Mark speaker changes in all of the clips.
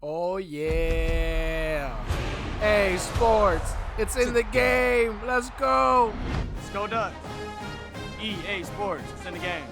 Speaker 1: Oh yeah. Hey, sports. It's in the game. Let's go.
Speaker 2: Let's go Ducks. EA Sports. It's in the game.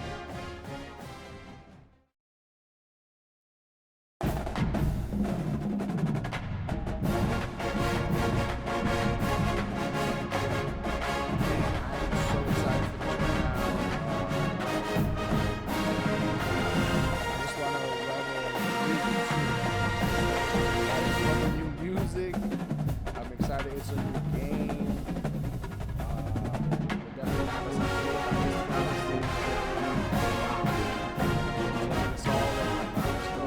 Speaker 1: I'm excited. It's a new game. We're definitely not as it's all let's go.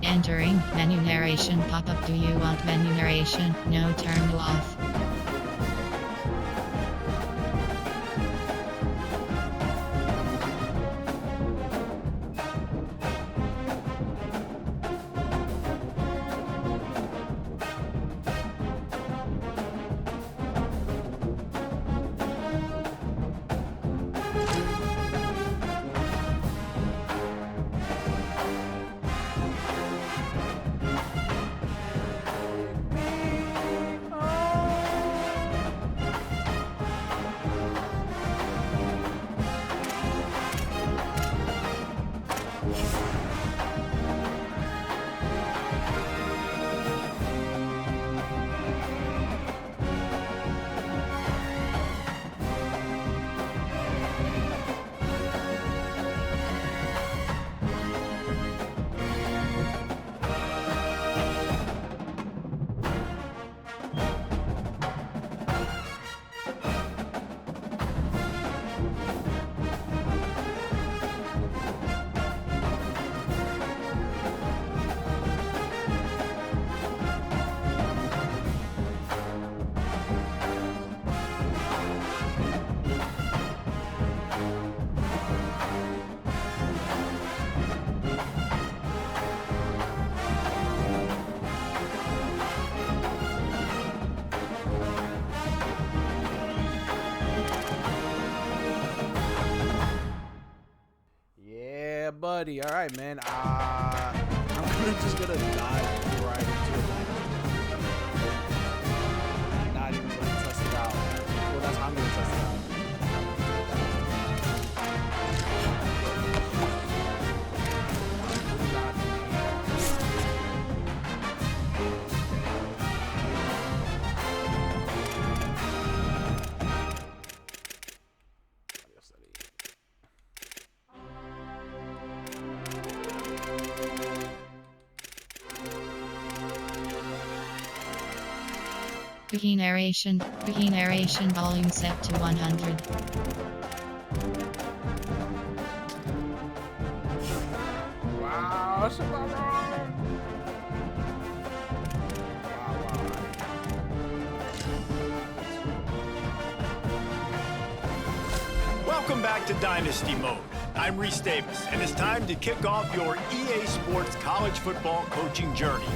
Speaker 3: Entering menu narration pop-up. Do you want menu narration? No, turn off.
Speaker 1: Yeah, buddy. All right, man. I'm just gonna dive right into it. Not even gonna test it out. Well, that's how I'm gonna test it out.
Speaker 3: Wiki narration volume set to 100.
Speaker 1: Wow, that's about right.
Speaker 4: Welcome back to Dynasty Mode. I'm Reese Davis, and it's time to kick off your EA Sports college football coaching journey.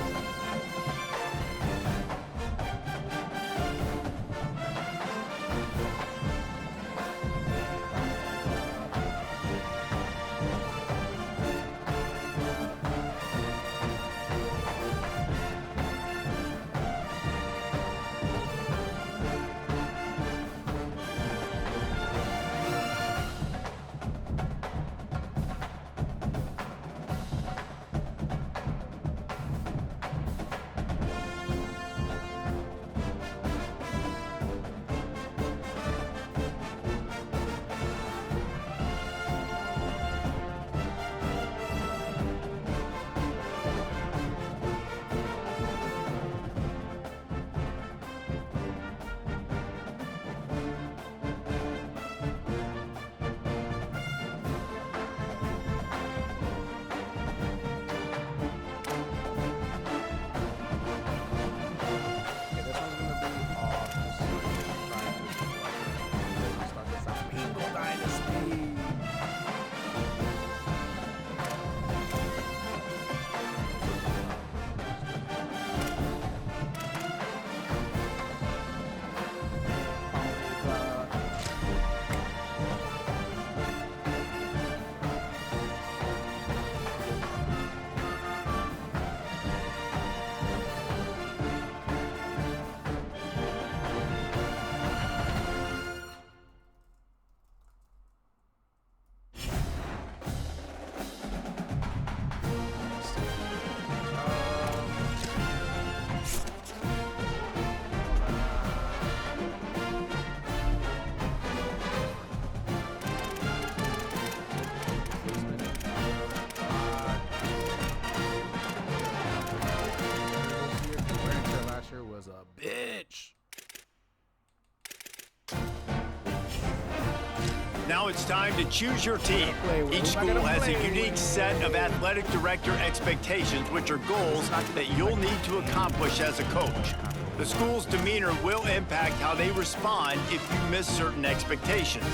Speaker 4: Now it's time to choose your team.
Speaker 1: Play with.
Speaker 4: Each
Speaker 1: Who am I
Speaker 4: school
Speaker 1: gonna
Speaker 4: has
Speaker 1: play
Speaker 4: a unique
Speaker 1: with?
Speaker 4: set of athletic director expectations, which are goals that you'll need to accomplish as a coach. The school's demeanor will impact how they respond if you miss certain expectations.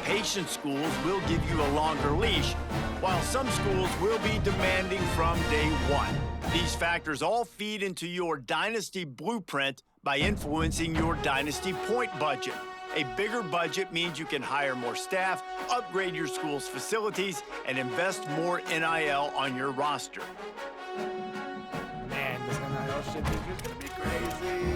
Speaker 4: Patient schools will give you a longer leash, while some schools will be demanding from day one. These factors all feed into your dynasty blueprint by influencing your dynasty point budget. A bigger budget means you can hire more staff, upgrade your school's facilities, and invest more NIL on your roster.
Speaker 1: Man, this NIL shit this year's gonna be crazy.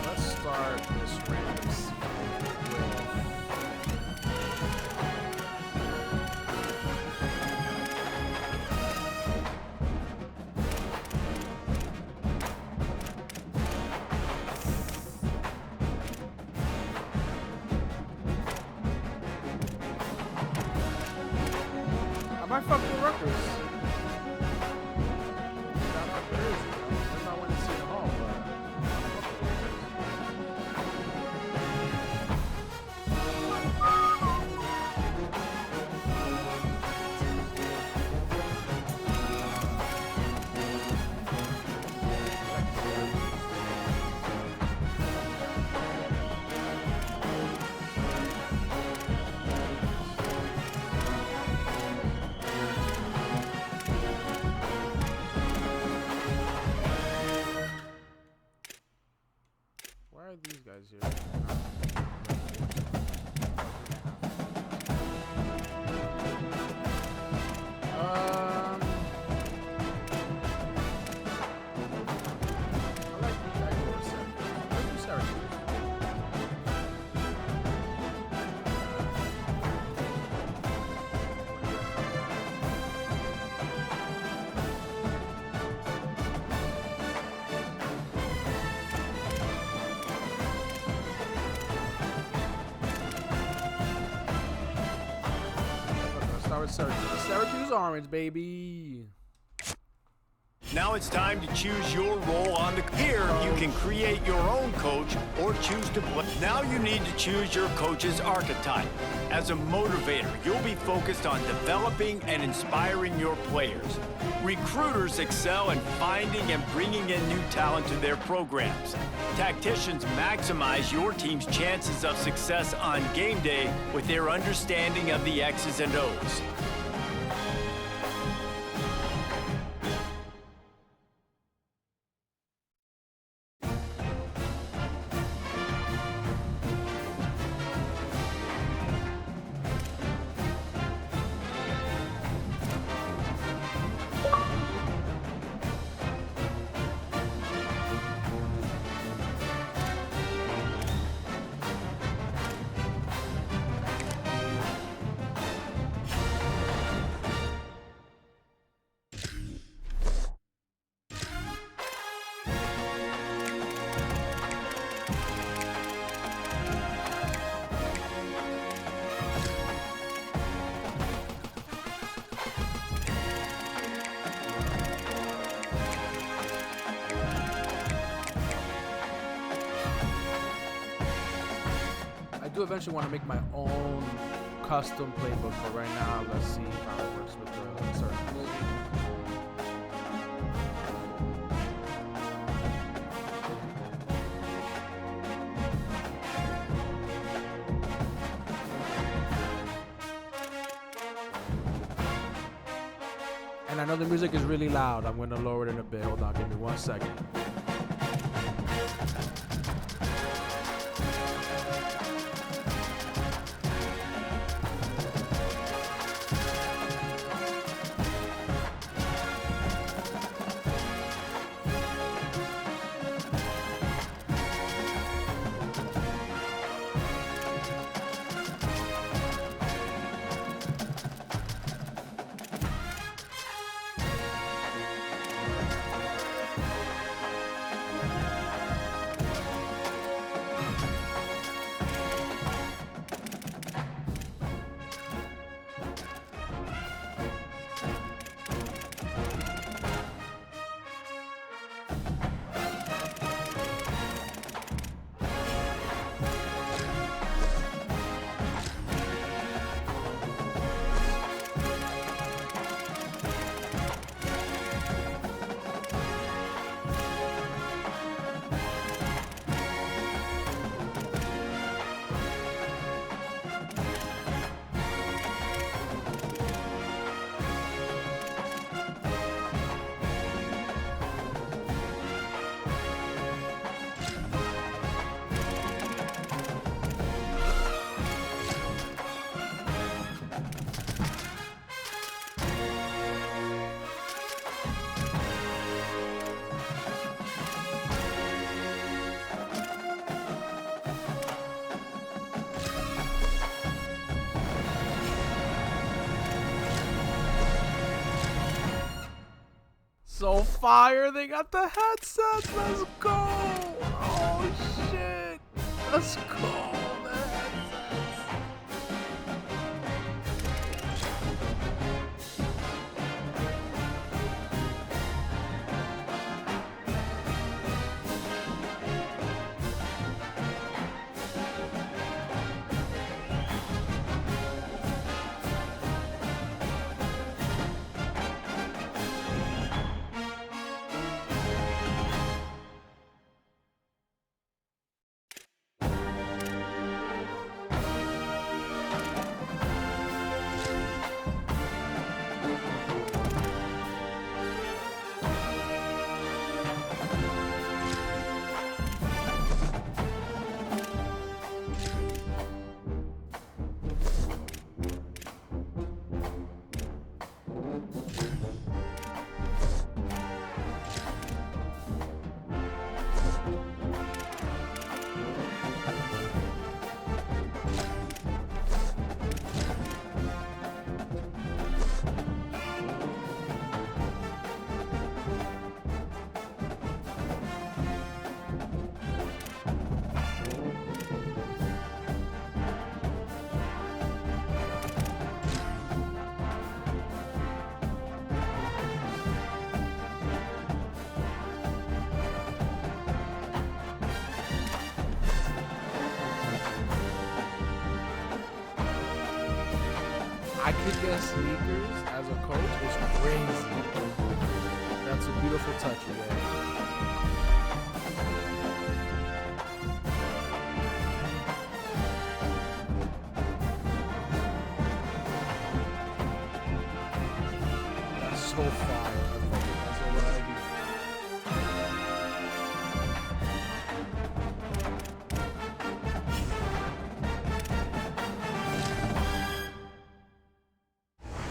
Speaker 1: Let's start this random seed I might fuck with Rutgers. Shout out to Jersey. I'm not winning Seton Hall, but why are these guys here? I like these guys over Syracuse. Let's do Syracuse. Start with Syracuse. Syracuse orange, baby.
Speaker 4: Now it's time to choose your role on the... Here, you can create your own coach or choose to play. Now you need to choose your coach's archetype. As a motivator, you'll be focused on developing and inspiring your players. Recruiters excel in finding and bringing in new talent to their programs. Tacticians maximize your team's chances of success on game day with their understanding of the X's and O's.
Speaker 1: I do eventually want to make my own custom playbook, but right now, let's see how it works with the circles. And I know the music is really loud. I'm going to lower it in a bit. Hold on, give me 1 second. So fire, they got the headsets. Let's go. Oh shit. Let's go. The headsets. I could get sneakers as a coach. It's crazy. That's a beautiful touch, man. That's so fire. That's what I do.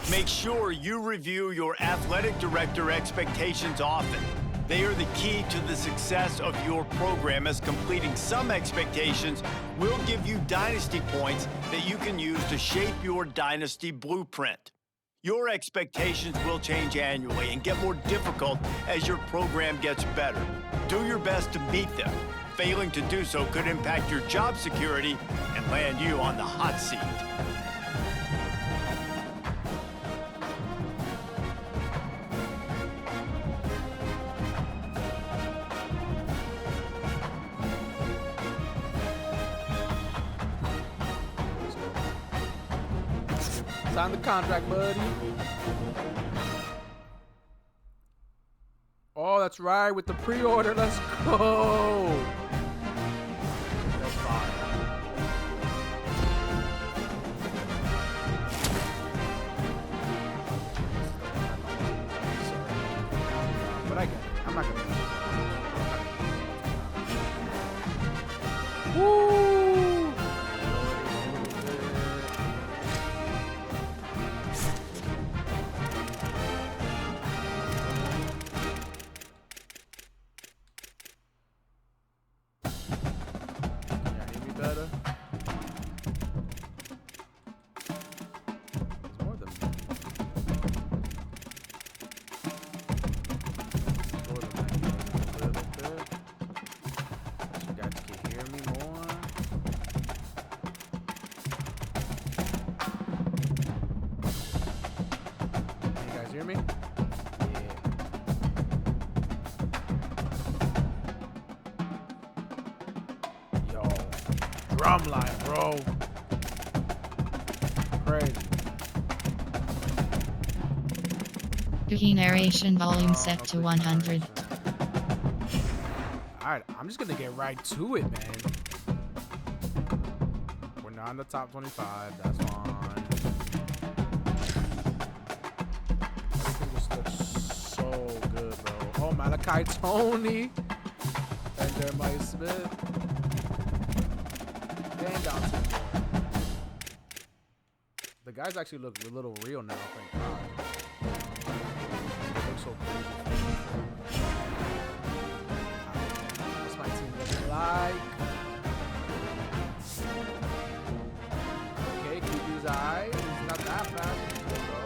Speaker 4: Make sure you review your athletic director expectations often. They are the key to the success of your program, as completing some expectations will give you dynasty points that you can use to shape your dynasty blueprint. Your expectations will change annually and get more difficult as your program gets better. Do your best to meet them. Failing to do so could impact your job security and land you on the hot seat.
Speaker 1: Sign the contract, buddy. Oh, that's right, with the pre-order. Let's go. That's fine. But I get it. I'm not gonna. Woo! Hear me? Yeah. Yo, drum line, bro. Crazy.
Speaker 3: Key narration volume set to 100.
Speaker 1: Alright, I'm just gonna get right to it, man. We're not in the top 25, that's fine. Malachi Tony and Jeremiah Smith. And down to the guys actually look a little real now, thank God. They look so crazy. What's my team looking like? Okay, keep his eyes. He's not that fast. Let's go.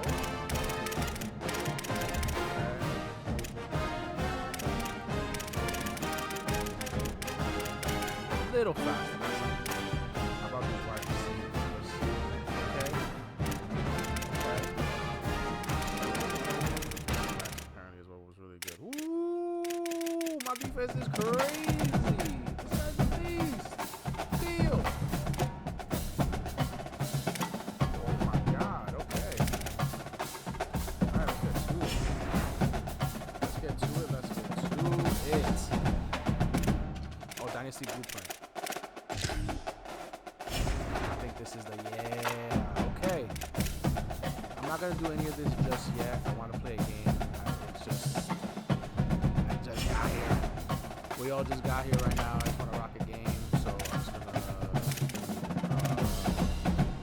Speaker 1: Okay. little faster. How about these wide receivers? Okay. Apparently is what was really good. Ooh, my defense is crazy. This guy's a beast. Steal. Oh my God. Okay. All right, let's get to it. Let's get to it. Oh, Dynasty Blueprint. I think this is the okay. I'm not gonna do any of this just yet. I want to play a game. I just got here. We all just got here right now. I just want to rock a game, so I'm just gonna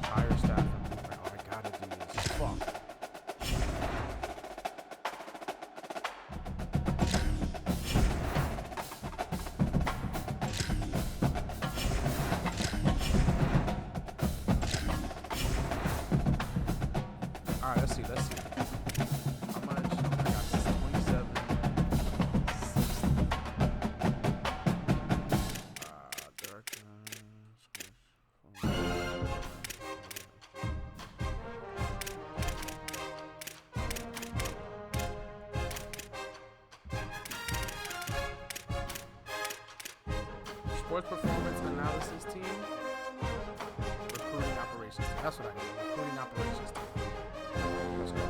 Speaker 1: hire staff and blueprint. Oh, I gotta do this. Fuck. All right, let's see. How much? I got 27. 60. Sports performance analysis team. Recruiting operations team. That's what I need. Recruiting operations team. Let's go.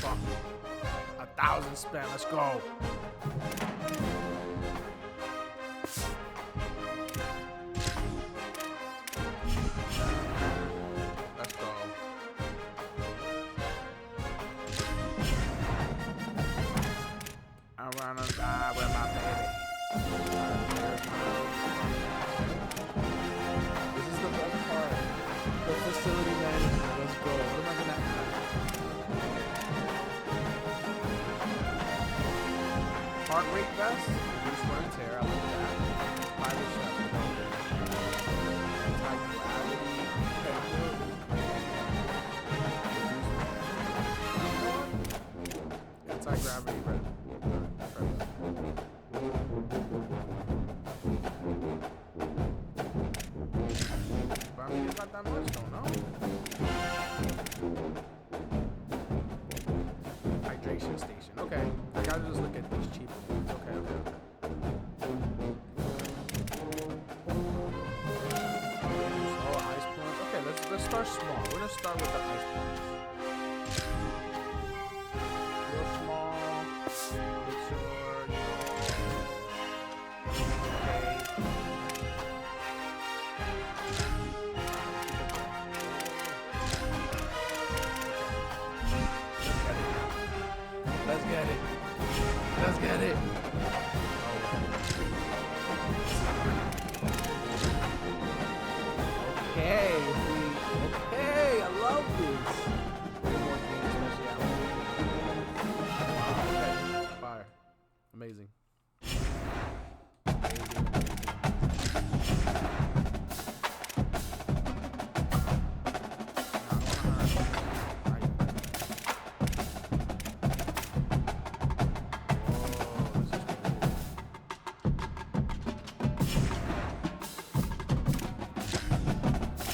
Speaker 1: Fuck. 1,000 spent. Let's go. Let's go. I'm running die with my baby. This is the best part. The facility management. Let's go. What am I gonna add? Heart rate vest. Reduce wear and tear. I like that. Pilot chef. Anti-gravity. Anti-gravity. But I mean, it's not that much, don't know. Hydration station. Okay. I gotta just look at these cheap ones. Okay. Oh, ice plunge. Okay, let's start small. We're gonna start with the ice plunge. Real small. Make sure, Let's get it. Let's get it. Okay. Okay, I love this. Okay. Fire. Amazing.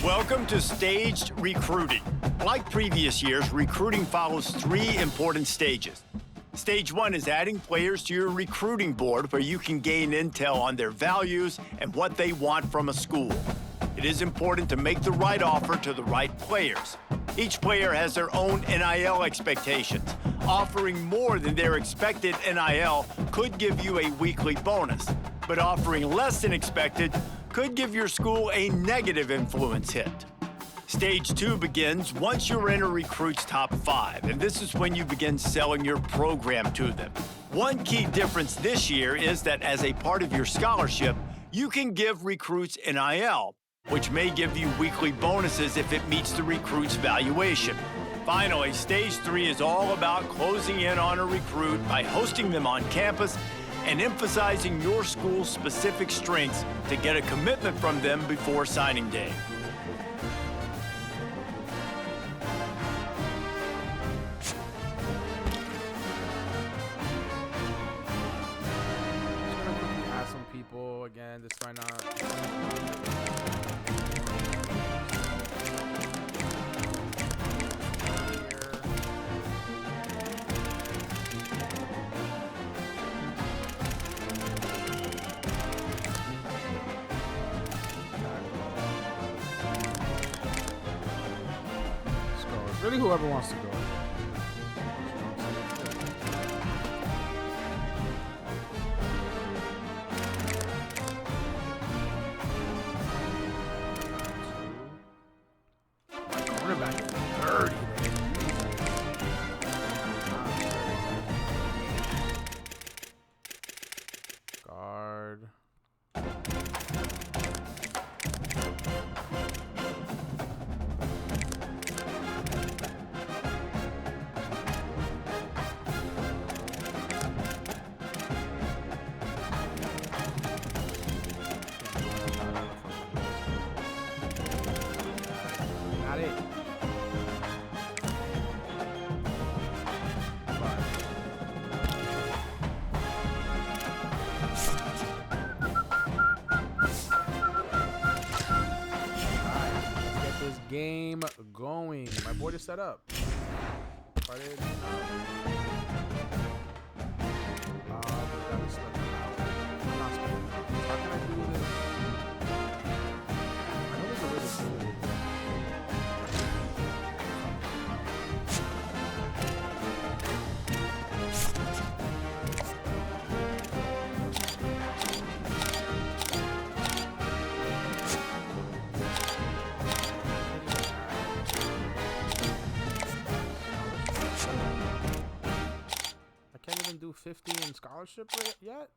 Speaker 4: Welcome to staged recruiting. Like previous years, recruiting follows 3 important stages. Stage 1 is adding players to your recruiting board where you can gain intel on their values and what they want from a school. It is important to make the right offer to the right players. Each player has their own NIL expectations. Offering more than their expected NIL could give you a weekly bonus, but offering less than expected could give your school a negative influence hit. Stage 2 begins once you're in a recruit's top 5, and this is when you begin selling your program to them. One key difference this year is that as a part of your scholarship, you can give recruits NIL, which may give you weekly bonuses if it meets the recruit's valuation. Finally, Stage 3 is all about closing in on a recruit by hosting them on campus and emphasizing your school's specific strengths to get a commitment from them before signing day.
Speaker 1: Add some people again. This right now really whoever wants to go. Quarterback is 30. Guard. Not it. Game going. My board is set up. Started. How can I do this? I know there's a way to do it. I can't even do 50 in scholarship yet.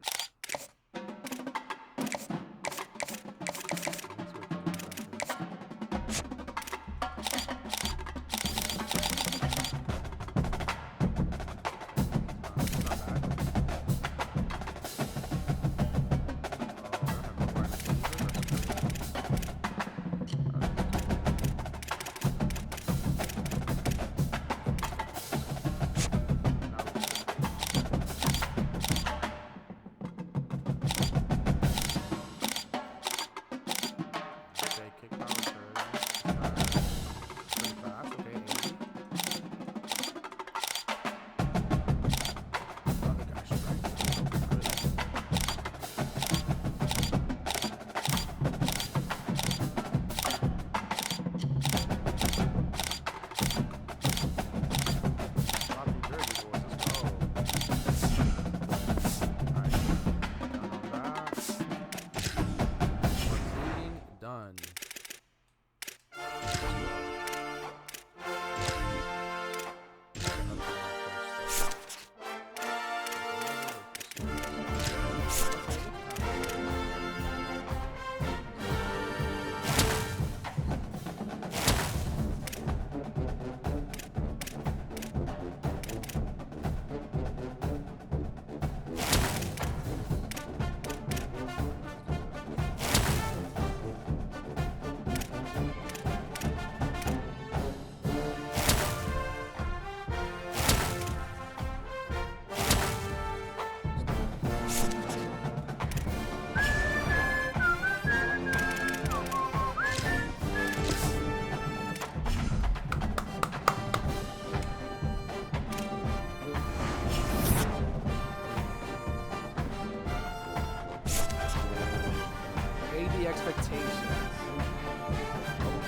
Speaker 1: Expectations.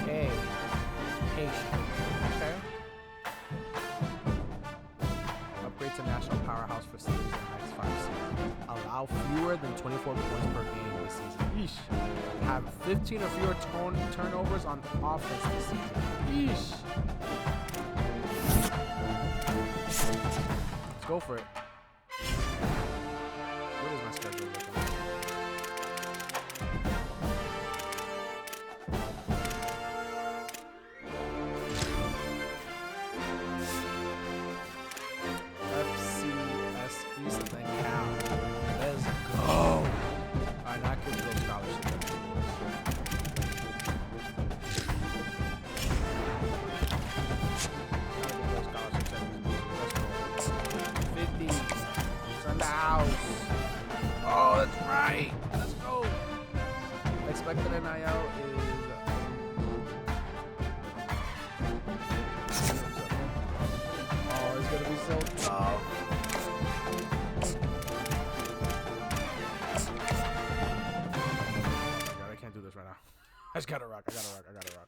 Speaker 1: Okay. Patient. Okay. Upgrade to national powerhouse facilities in the next 5 seasons. Allow fewer than 24 points per game this season. Yeesh. Have 15 or fewer turnovers on offense this season. Yeesh. Let's go for it. What is my schedule looking like? Oh, that's right. Let's go. Expected NIL is. Oh, it's gonna be so tough. God, I can't do this right now. I just gotta rock. I gotta rock.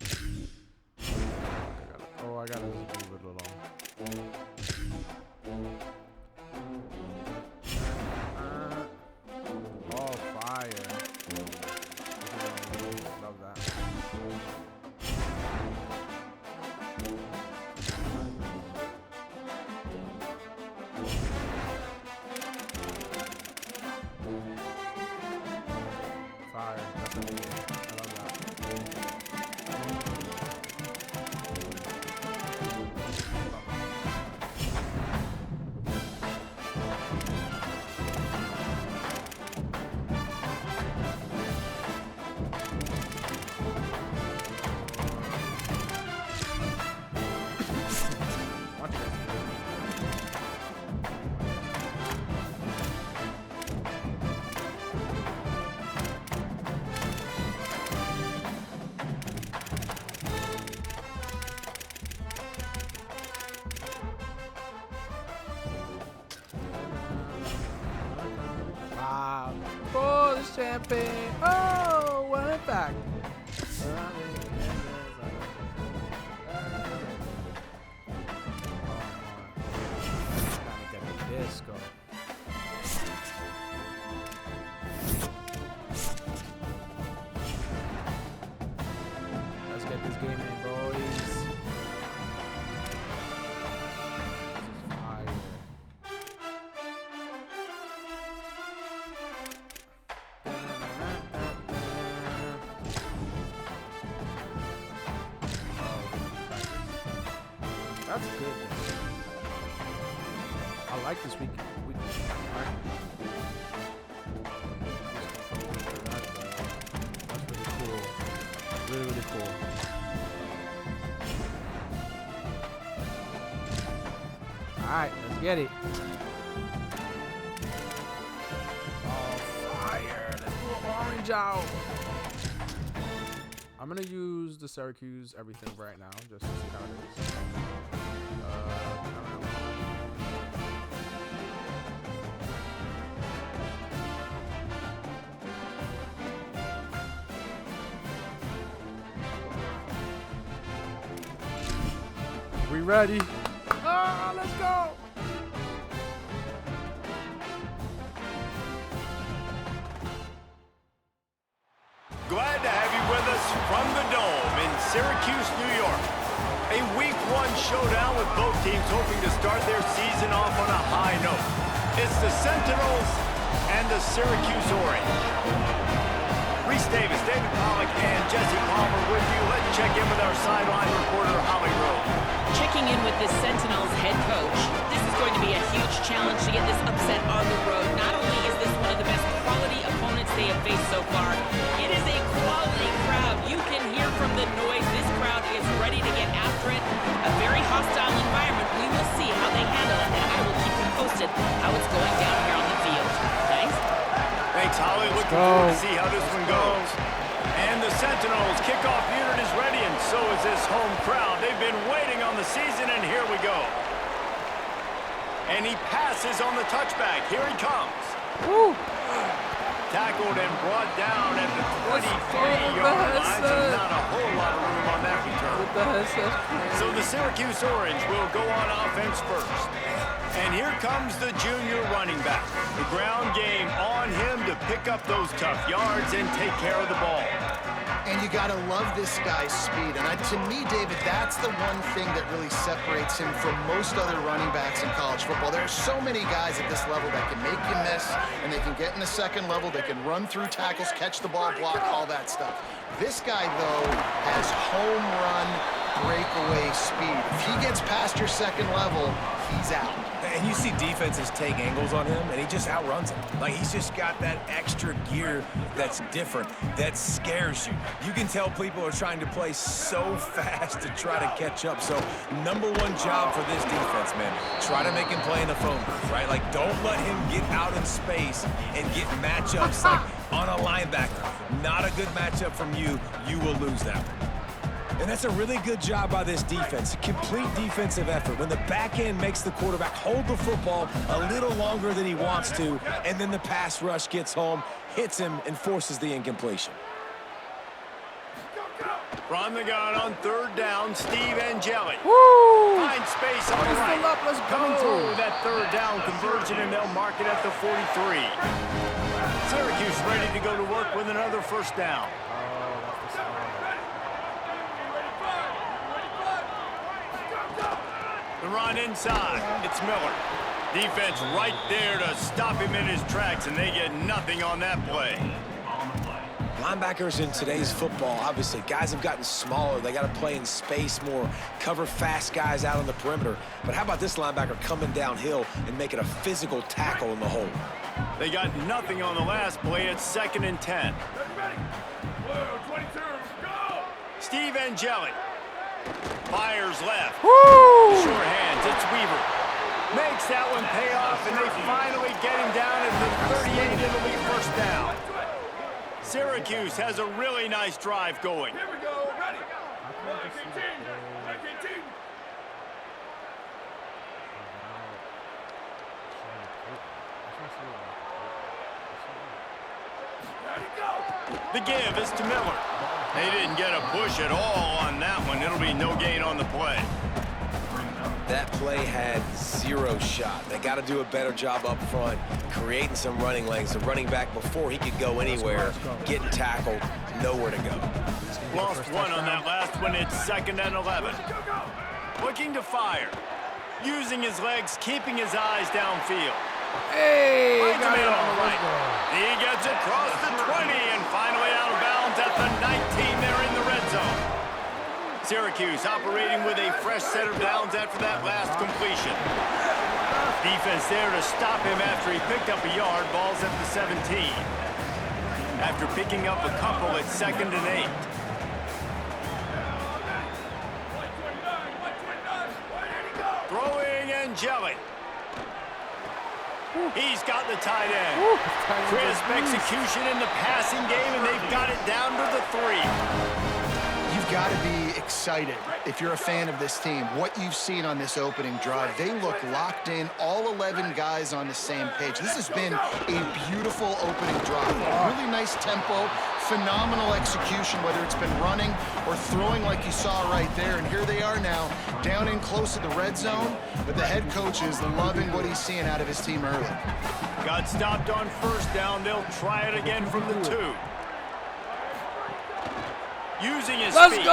Speaker 1: Oh, I gotta do campaign. Oh, what impact? Disco. Let's get this game in, boys. Fire. That's good. I like this week. That's really cool. Really, really cool. Alright, let's get it. Oh, fire. Let's do an orange out. I'm going to use the Syracuse everything right now just to see how it is. We ready? Ah, let's go!
Speaker 4: Glad to have you with us from the Dome in Syracuse, New York. A Week 1 showdown with both teams hoping to start their season off on a high note. It's the Sentinels and the Syracuse Orange. Reese Davis, David Pollack, and Jesse Palmer with you. Let's check in with our sideline reporter, Holly Rowe.
Speaker 5: Checking in with the Sentinels head coach. This is going to be a huge challenge to get this upset on the road. Not only is this one of the best quality opponents they have faced so far, it is a quality crowd. You can hear from the noise. This crowd is ready to get after it. A very hostile environment. We will see how they handle it, and I will keep you posted how it's going down here on the field. Thanks.
Speaker 4: Thanks, Holly. Looking forward to see how this one goes. And the Sentinels kickoff unit is ready, and so is this home crowd. They've been waiting on the season, and here we go. And he passes on the touchback. Here he comes.
Speaker 1: Woo.
Speaker 4: Tackled and brought down at the 23-yard line, so not a whole lot of room on that return. So the Syracuse Orange will go on offense first. And here comes the junior running back. The ground game on him to pick up those tough yards and take care of the ball.
Speaker 6: And you got to love this guy's speed. And to me, David, that's the one thing that really separates him from most other running backs in college football. There are so many guys at this level that can make you miss, and they can get in the second level, they can run through tackles, catch the ball, block, all that stuff. This guy, though, has home run breakaway speed. If he gets past your second level, he's out.
Speaker 7: And you see defenses take angles on him, and he just outruns them. Like, he's just got that extra gear that's different, that scares you. You can tell people are trying to play so fast to try to catch up. So, number one job for this defense, man, try to make him play in the phone booth, right? Like, don't let him get out in space and get matchups like on a linebacker. Not a good matchup from you. You will lose that one. And that's a really good job by this defense, a complete defensive effort. When the back end makes the quarterback hold the football a little longer than he wants to, and then the pass rush gets home, hits him, and forces the incompletion.
Speaker 4: From the gun on third down, Steve Angeli.
Speaker 1: Woo!
Speaker 4: Finds space on the right.
Speaker 1: Up, let's
Speaker 4: Coming
Speaker 1: go.
Speaker 4: through that third down conversion, and they'll mark it at the 43. Syracuse ready to go to work with another first down. The run inside. It's Miller. Defense right there to stop him in his tracks, and they get nothing on that play.
Speaker 7: Linebackers in today's football, obviously, guys have gotten smaller. They got to play in space more, cover fast guys out on the perimeter. But how about this linebacker coming downhill and making a physical tackle in the hole?
Speaker 4: They got nothing on the last play. It's 2nd and 10. Steve Angeli. Fires left.
Speaker 1: Woo!
Speaker 4: Sure hands. It's Weaver. Makes that one pay off, and they finally get him down at the 38 and it'll be first down. Syracuse has a really nice drive going.
Speaker 2: Here we go. Ready.
Speaker 4: The give is to Miller. They didn't get a push at all on that one. It'll be no gain on the play.
Speaker 7: That play had 0 shot. They got to do a better job up front, creating some running lanes. The running back, before he could go anywhere, getting tackled, nowhere to go.
Speaker 4: Lost one on that last one. It's 2nd and 11. Looking to fire. Using his legs, keeping his eyes downfield.
Speaker 1: Hey,
Speaker 4: Finds a
Speaker 1: got it
Speaker 4: man on
Speaker 1: on
Speaker 4: the right. He gets it across the 20 and finally out of bounds at the 19 there in the red zone. Syracuse operating with a fresh set of downs after that last completion. Defense there to stop him after he picked up a yard. Ball's at the 17. After picking up a couple, it's 2nd and 8. Throwing and jelly. He's got the tight end. Crisp execution in the passing game, and they've got it down to the 3.
Speaker 6: You've got to be excited if you're a fan of this team. What you've seen on this opening drive, they look locked in, all 11 guys on the same page. This has been a beautiful opening drive. Really nice tempo, phenomenal execution, whether it's been running or throwing like you saw right there. And here they are now, down in close to the red zone, but the head coach is loving what he's seeing out of his team early.
Speaker 4: Got stopped on 1st down. They'll try it again from the 2. Using his
Speaker 1: Let's
Speaker 4: feet.
Speaker 1: go!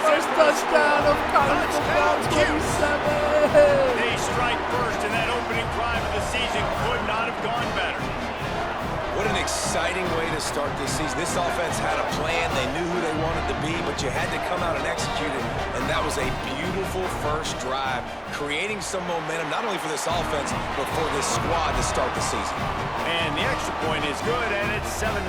Speaker 1: First touchdown of college football 27.
Speaker 4: They strike first, and that opening drive of the season could not have gone better.
Speaker 7: What an exciting way to start this season. This offense had a plan. They knew who they wanted to be, but you had to come out and execute it. And that was a beautiful first drive, creating some momentum, not only for this offense, but for this squad to start the season.
Speaker 4: And the extra point is good, and it's 7-0.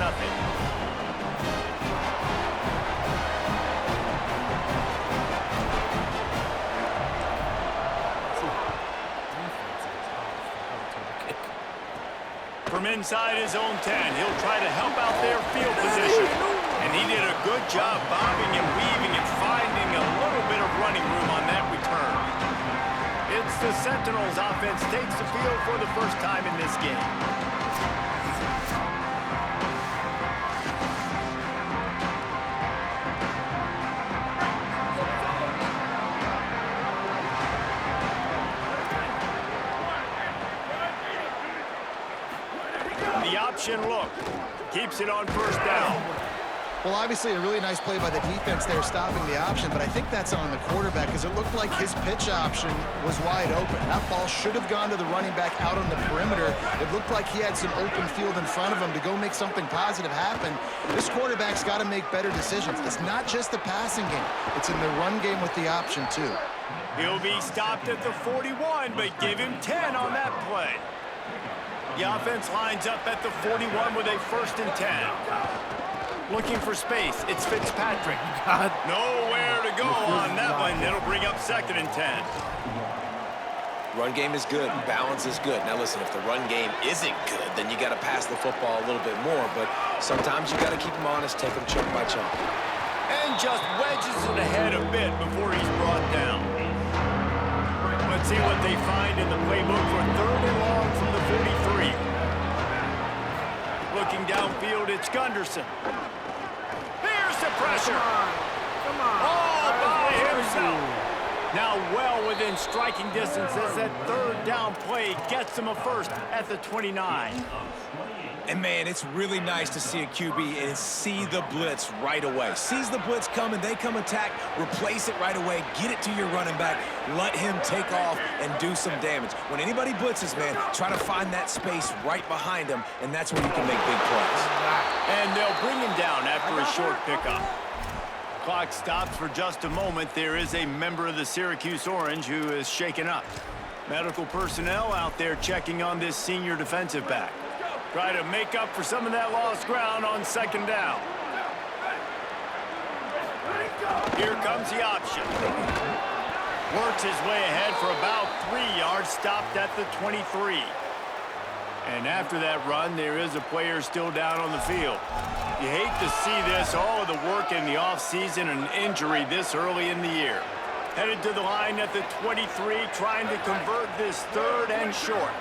Speaker 4: From inside his own 10, he'll try to help out their field position. And he did a good job bobbing and weaving and finding a little bit of running room on that return. It's the Sentinels offense takes the field for the first time in this game. The option look. Keeps it on 1st down.
Speaker 6: Well, obviously a really nice play by the defense there stopping the option, but I think that's on the quarterback because it looked like his pitch option was wide open. That ball should have gone to the running back out on the perimeter. It looked like he had some open field in front of him to go make something positive happen. This quarterback's got to make better decisions. It's not just the passing game. It's in the run game with the option, too.
Speaker 4: He'll be stopped at the 41, but give him 10 on that play. The offense lines up at the 41 with a 1st and 10. Looking for space. It's Fitzpatrick. Nowhere to go on that one. It'll bring up 2nd and 10.
Speaker 7: Run game is good. Balance is good. Now listen, if the run game isn't good, then you got to pass the football a little bit more. But sometimes you got to keep them honest, take them chunk by chunk.
Speaker 4: And just wedges it ahead a bit before he's brought down. Let's see what they find in the playbook for 3rd and long from the 43. Looking downfield, it's Gunderson. Here's the pressure.
Speaker 1: Come on.
Speaker 4: All by himself. Now well within striking distance as that 3rd down play gets him a 1st at the 29.
Speaker 7: And, man, it's really nice to see a QB and see the blitz right away. Sees the blitz coming, they come attack, replace it right away, get it to your running back, let him take off and do some damage. When anybody blitzes, man, try to find that space right behind him, and that's where you can make big plays.
Speaker 4: And they'll bring him down after a short pickup. Clock stops for just a moment. There is a member of the Syracuse Orange who is shaken up. Medical personnel out there checking on this senior defensive back. Try to make up for some of that lost ground on 2nd down. Here comes the option. Works his way ahead for about 3 yards, stopped at the 23. And after that run, there is a player still down on the field. You hate to see this, all of the work in the offseason and injury this early in the year. Headed to the line at the 23, trying to convert this 3rd and short.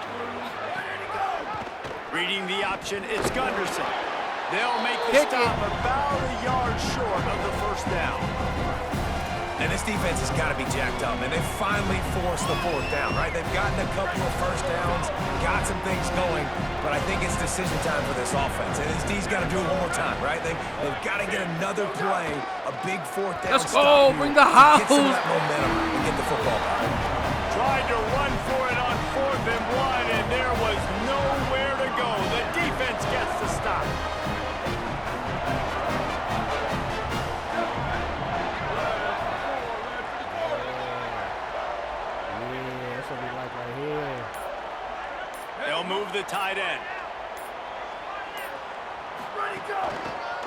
Speaker 4: Reading the option, it's Gunderson. They'll make the stop about a yard short of the first down.
Speaker 7: And this defense has got to be jacked up, and they finally forced the fourth down, right? They've gotten a couple of first downs, got some things going, but I think it's decision time for this offense. And this D's got to do it one more time, right? They've got to get another play, a big fourth down.
Speaker 1: Let's go, bring the house.
Speaker 7: Get some of that momentum and get the football back.
Speaker 4: Tried to run for it on 4th and 1, and there was nowhere to go. The defense gets the stop. They'll move the tight end.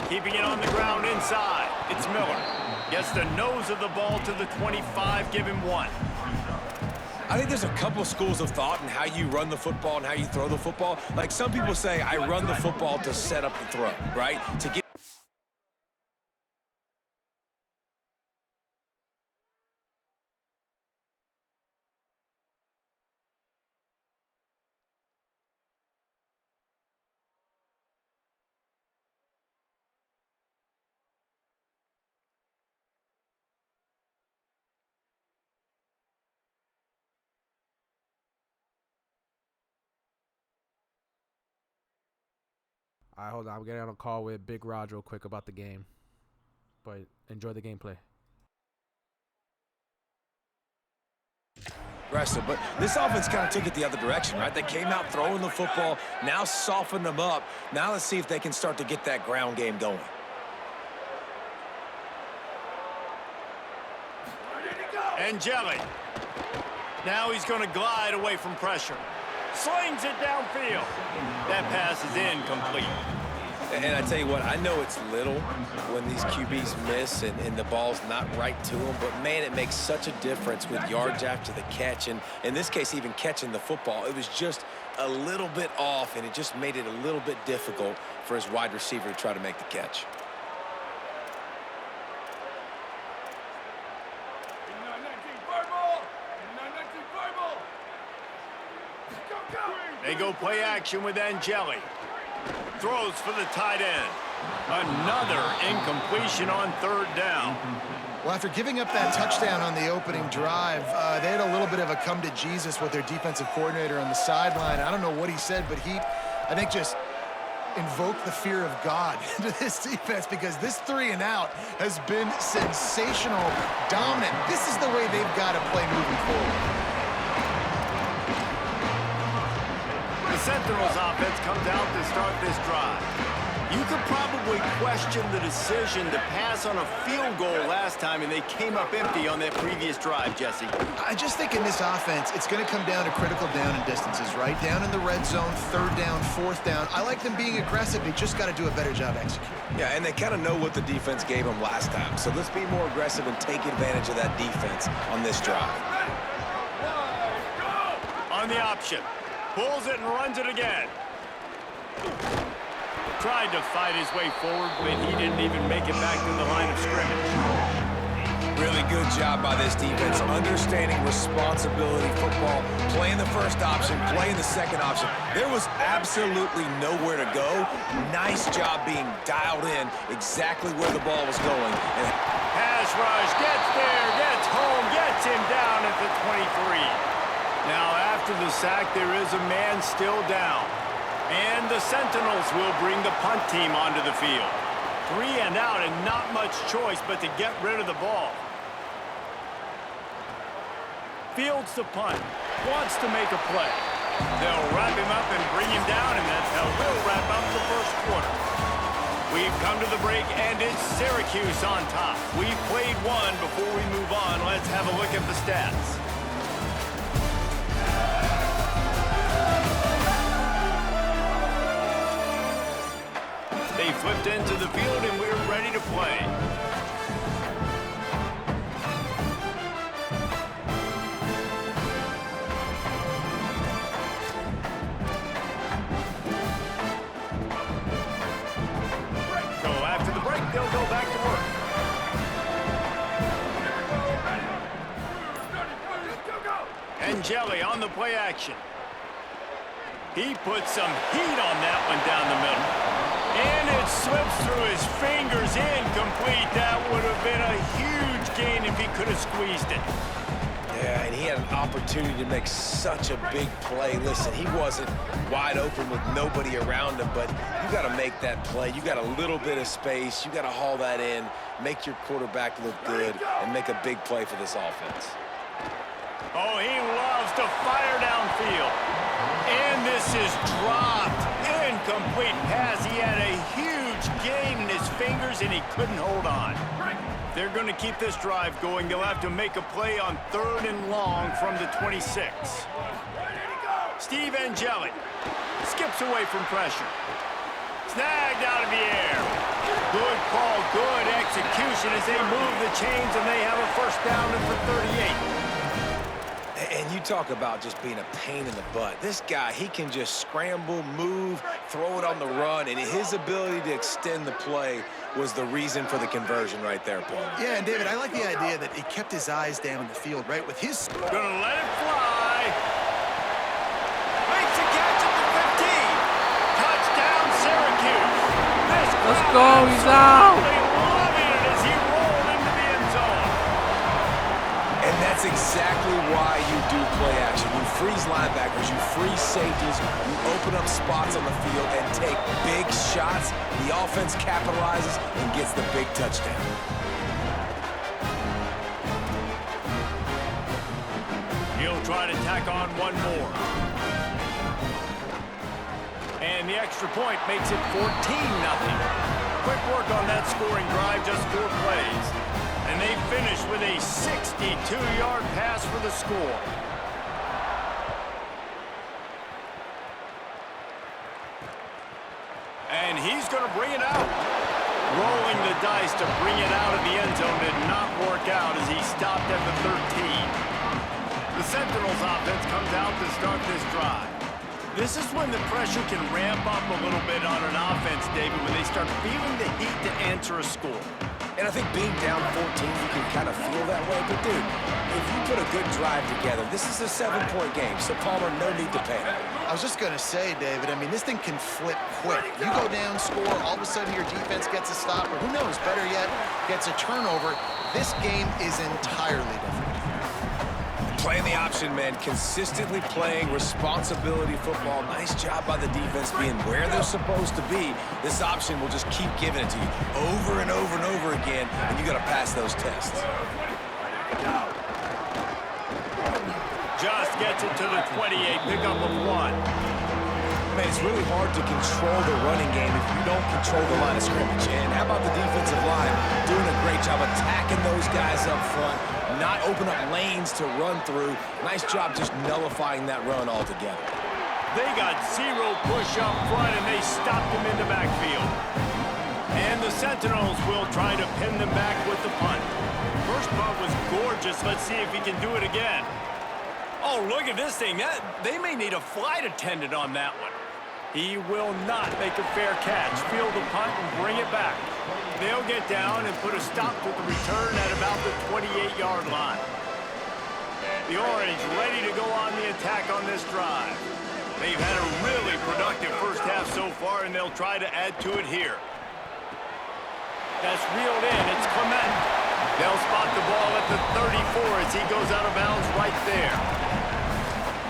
Speaker 4: Keeping it on the ground inside. It's Miller. Gets the nose of the ball to the 25. Give him 1.
Speaker 7: I think there's a couple of schools of thought in how you run the football and how you throw the football. Like some people say, I run the football to set up the throw, right? To get
Speaker 1: All right, hold on. I'm getting on a call with Big Rod real quick about the game. But enjoy the gameplay.
Speaker 7: aggressive, but this offense kind of took it the other direction, right? They came out throwing the football, now softened them up. Now let's see if they can start to get that ground game going.
Speaker 4: Angeli. Now he's going to glide away from pressure. Slings it downfield. That pass is incomplete.
Speaker 7: And I tell you what, I know it's little when these QBs miss and the ball's not right to them, but man, it makes such a difference with yards after the catch. And in this case, even catching the football, it was just a little bit off, and it just made it a little bit difficult for his wide receiver to try to make the catch.
Speaker 4: They go play action with Angeli. Throws for the tight end. Another incompletion on 3rd down.
Speaker 6: Well, after giving up that touchdown on the opening drive, they had a little bit of a come to Jesus with their defensive coordinator on the sideline. I don't know what he said, but he, I think, just invoked the fear of God into this defense, because this 3 and out has been sensational, dominant. This is the way they've got to play moving forward.
Speaker 4: The Sentinels offense comes out to start this drive. You could probably question the decision to pass on a field goal last time, and they came up empty on that previous drive, Jesse.
Speaker 6: I just think in this offense, it's going to come down to critical down and distances, right? Down in the red zone, 3rd down, 4th down. I like them being aggressive. They just got to do a better job executing.
Speaker 7: Yeah, and they kind of know what the defense gave them last time. So let's be more aggressive and take advantage of that defense on this drive.
Speaker 4: On the option. Pulls it and runs it again. Tried to fight his way forward, but he didn't even make it back to the line of scrimmage.
Speaker 7: Really good job by this defense, understanding responsibility football, playing the first option, playing the second option. There was absolutely nowhere to go. Nice job being dialed in exactly where the ball was going. And
Speaker 4: pass rush, gets there, gets home, gets him down at the 23. Now, after the sack, there is a man still down. And the Sentinels will bring the punt team onto the field. 3 and out, and not much choice but to get rid of the ball. Fields the punt. Wants to make a play. They'll wrap him up and bring him down, and that's how we'll wrap up the first quarter. We've come to the break, and it's Syracuse on top. We've played 1 before we move on. Let's have a look at the stats. They flipped into the field, and we're ready to play. So after the break, they'll go back to work. Angeli on the play action. He put some heat on that one down the middle. And it slips through his fingers, incomplete. That would have been a huge gain if he could have squeezed it.
Speaker 7: Yeah, and he had an opportunity to make such a big play. Listen, he wasn't wide open with nobody around him, but you got to make that play. You got a little bit of space. You got to haul that in, make your quarterback look good, and make a big play for this offense.
Speaker 4: Oh, he loves to fire downfield. And this is dropped. Incomplete pass. He had a huge gain in his fingers, and he couldn't hold on. They're going to keep this drive going. They'll have to make a play on 3rd and long from the 26. Steve Angeli skips away from pressure. Snagged out of the air. Good call, good execution as they move the chains, and they have a first down for 38.
Speaker 7: And you talk about just being a pain in the butt. This guy, he can just scramble, move, throw it on the run, and his ability to extend the play was the reason for the conversion right there, Paul.
Speaker 6: Yeah, and David, I like the idea that he kept his eyes down the field, right? With his...
Speaker 4: Gonna let it fly. Makes a catch at the 15. Touchdown, Syracuse.
Speaker 1: Let's go, he's out.
Speaker 4: Loving it as he rolled into the end zone.
Speaker 7: And that's exactly why you do play action. You freeze linebackers, you freeze safeties, you open up spots on the field and take big shots. The offense capitalizes and gets the big touchdown.
Speaker 4: He'll try to tack on one more. And the extra point makes it 14-0. Quick work on that scoring drive, just 4 plays. And they finish with a 62-yard pass for the score. And he's going to bring it out. Rolling the dice to bring it out of the end zone did not work out as he stopped at the 13. The Sentinels offense comes out to start this drive. This is when the pressure can ramp up a little bit on an offense, David, when they start feeling the heat to answer a score.
Speaker 7: And I think being down 14, you can kind of feel that way. But, dude, if you put a good drive together, this is a 7-point game, so Palmer, no need to panic.
Speaker 6: I was just going to say, David, I mean, this thing can flip quick. You go down, score, all of a sudden your defense gets a stop, or who knows, better yet, gets a turnover. This game is entirely different.
Speaker 7: Playing the option, man, consistently playing responsibility football. Nice job by the defense being where they're supposed to be. This option will just keep giving it to you over and over and over again, and you got to pass those tests.
Speaker 4: Just gets it to the 28, pickup of 1.
Speaker 7: Man, it's really hard to control the running game if you don't control the line of scrimmage. And how about the defensive line doing a great job attacking those guys up front, not open up lanes to run through. Nice job just nullifying that run altogether.
Speaker 4: They got 0 push up front, and they stopped him in the backfield. And the Sentinels will try to pin them back with the punt. First punt was gorgeous. Let's see if he can do it again. Oh, look at this thing. They may need a flight attendant on that one. He will not make a fair catch. Field the punt and bring it back. They'll get down and put a stop to the return at about the 28-yard line. The Orange ready to go on the attack on this drive. They've had a really productive first half so far, and they'll try to add to it here. That's reeled in. It's Clement. They'll spot the ball at the 34 as he goes out of bounds right there.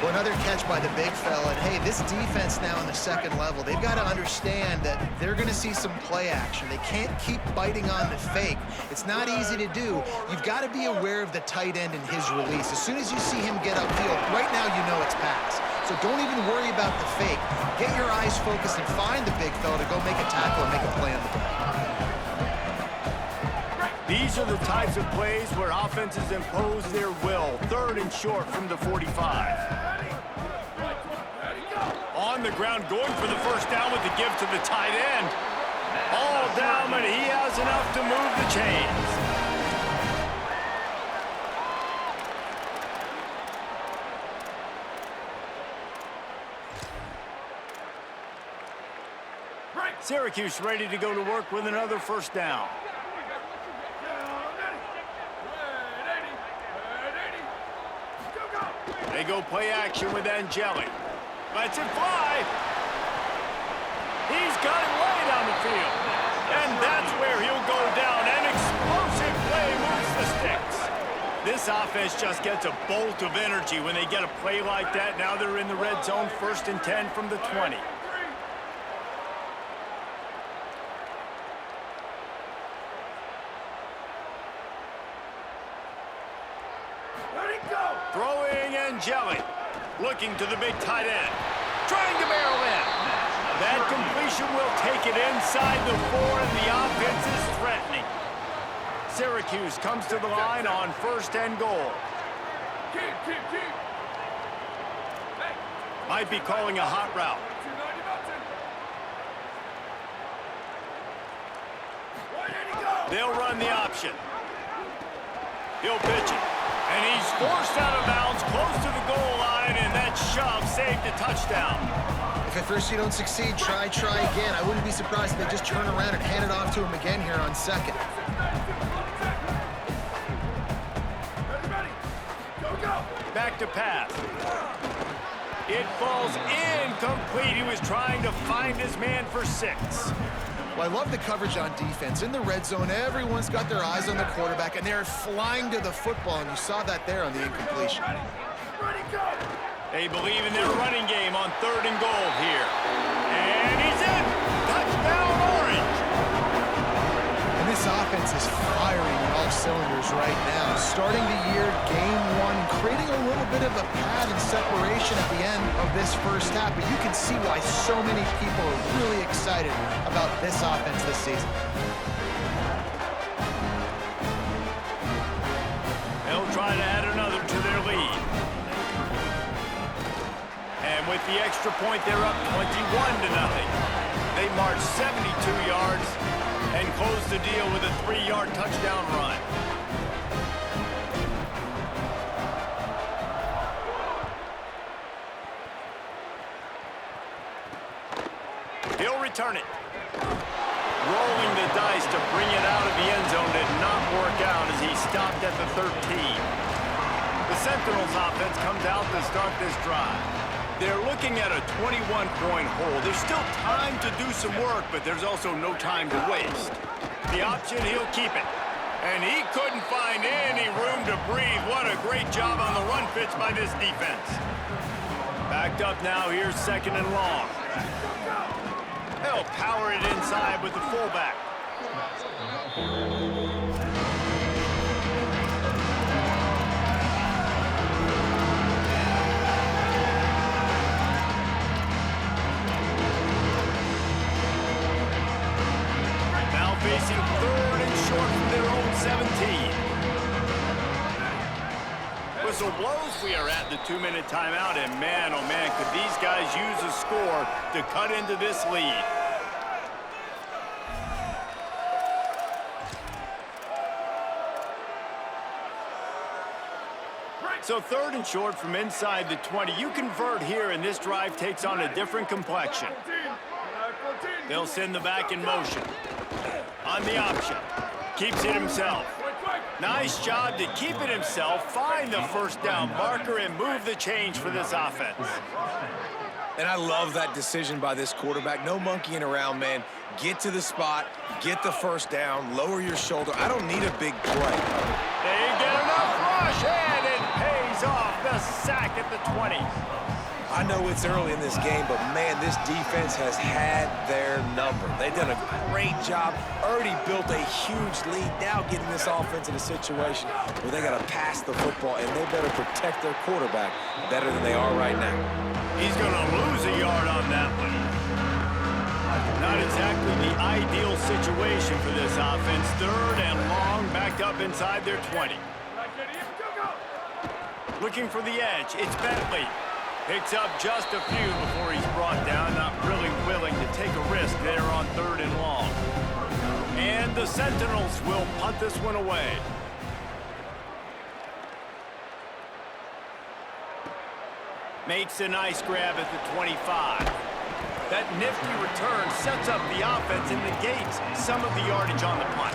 Speaker 6: Well, another catch by the big fella. And, hey, this defense now in the second level, they've got to understand that they're going to see some play action. They can't keep biting on the fake. It's not easy to do. You've got to be aware of the tight end and his release. As soon as you see him get upfield, right now you know it's pass. So don't even worry about the fake. Get your eyes focused and find the big fella to go make a tackle and make a play on the ball.
Speaker 4: These are the types of plays where offenses impose their will. 3rd and short from the 45. On the ground, going for the first down with the give to the tight end. All down, but he has enough to move the chains. Syracuse ready to go to work with another first down. They go play action with Angeli. Lets it fly. He's got it way down the field. And that's where he'll go down. An explosive play moves the sticks. This offense just gets a bolt of energy when they get a play like that. Now they're in the red zone, 1st and 10 from the 20. Throwing and jelly. Looking to the big tight end. Trying to barrel in. That completion will take it inside the 4, and the offense is threatening. Syracuse comes to the line on 1st and goal. Might be calling a hot route. They'll run the option. He'll pitch it. And he's forced out of bounds close to the goal line, and that shove saved a touchdown.
Speaker 6: If at first you don't succeed, try again. I wouldn't be surprised if they just turn around and hand it off to him again here on 2nd.
Speaker 4: Back to pass. It falls incomplete. He was trying to find his man for 6.
Speaker 6: Well, I love the coverage on defense. In the red zone, everyone's got their eyes on the quarterback, and they're flying to the football, and you saw that there on the incompletion.
Speaker 4: They believe in their running game on 3rd and goal here. And he's in! Touchdown, Orange!
Speaker 6: And this offense is firing on all cylinders right now. Starting the year, game 1, creating a little bit of a pad and separation at the end of this first half. But you can see why so many people are really excited about this offense this season.
Speaker 4: They'll try to add another to their lead. And with the extra point, they're up 21-0. They march 72 yards and close the deal with a 3-yard touchdown run. He'll return it. Rolling the dice to bring it out of the end zone did not work out as he stopped at the 13. The Sentinels offense comes out to start this drive. They're looking at a 21-point hole. There's still time to do some work, but there's also no time to waste. The option, he'll keep it. And he couldn't find any room to breathe. What a great job on the run pitch by this defense. Backed up now, here's 2nd and long. They'll power it inside with the fullback. Now facing 3rd and short from their own 17. Whistle blows. We are at the 2-minute timeout, and man, oh man, could these guys use a score to cut into this lead. So 3rd and short from inside the 20. You convert here, and this drive takes on a different complexion. They'll send the back in motion. On the option. Keeps it himself. Nice job to keep it himself, find the 1st down marker, and move the change for this offense.
Speaker 7: And I love that decision by this quarterback. No monkeying around, man. Get to the spot, get the 1st down, lower your shoulder. I don't need a big play.
Speaker 4: They get enough rush, and it pays off. The sack at the 20.
Speaker 7: I know it's early in this game, but man, this defense has had their number. They've done a great job, already built a huge lead, now getting this offense in a situation where they got to pass the football, and they better protect their quarterback better than they are right now.
Speaker 4: He's going to lose a yard on that one. Not exactly the ideal situation for this offense. 3rd and long, backed up inside their 20. Looking for the edge, it's Bentley. Picks up just a few before he's brought down, not really willing to take a risk there on 3rd and long. And the Sentinels will punt this one away. Makes a nice grab at the 25. That nifty return sets up the offense and negates some of the yardage on the punt.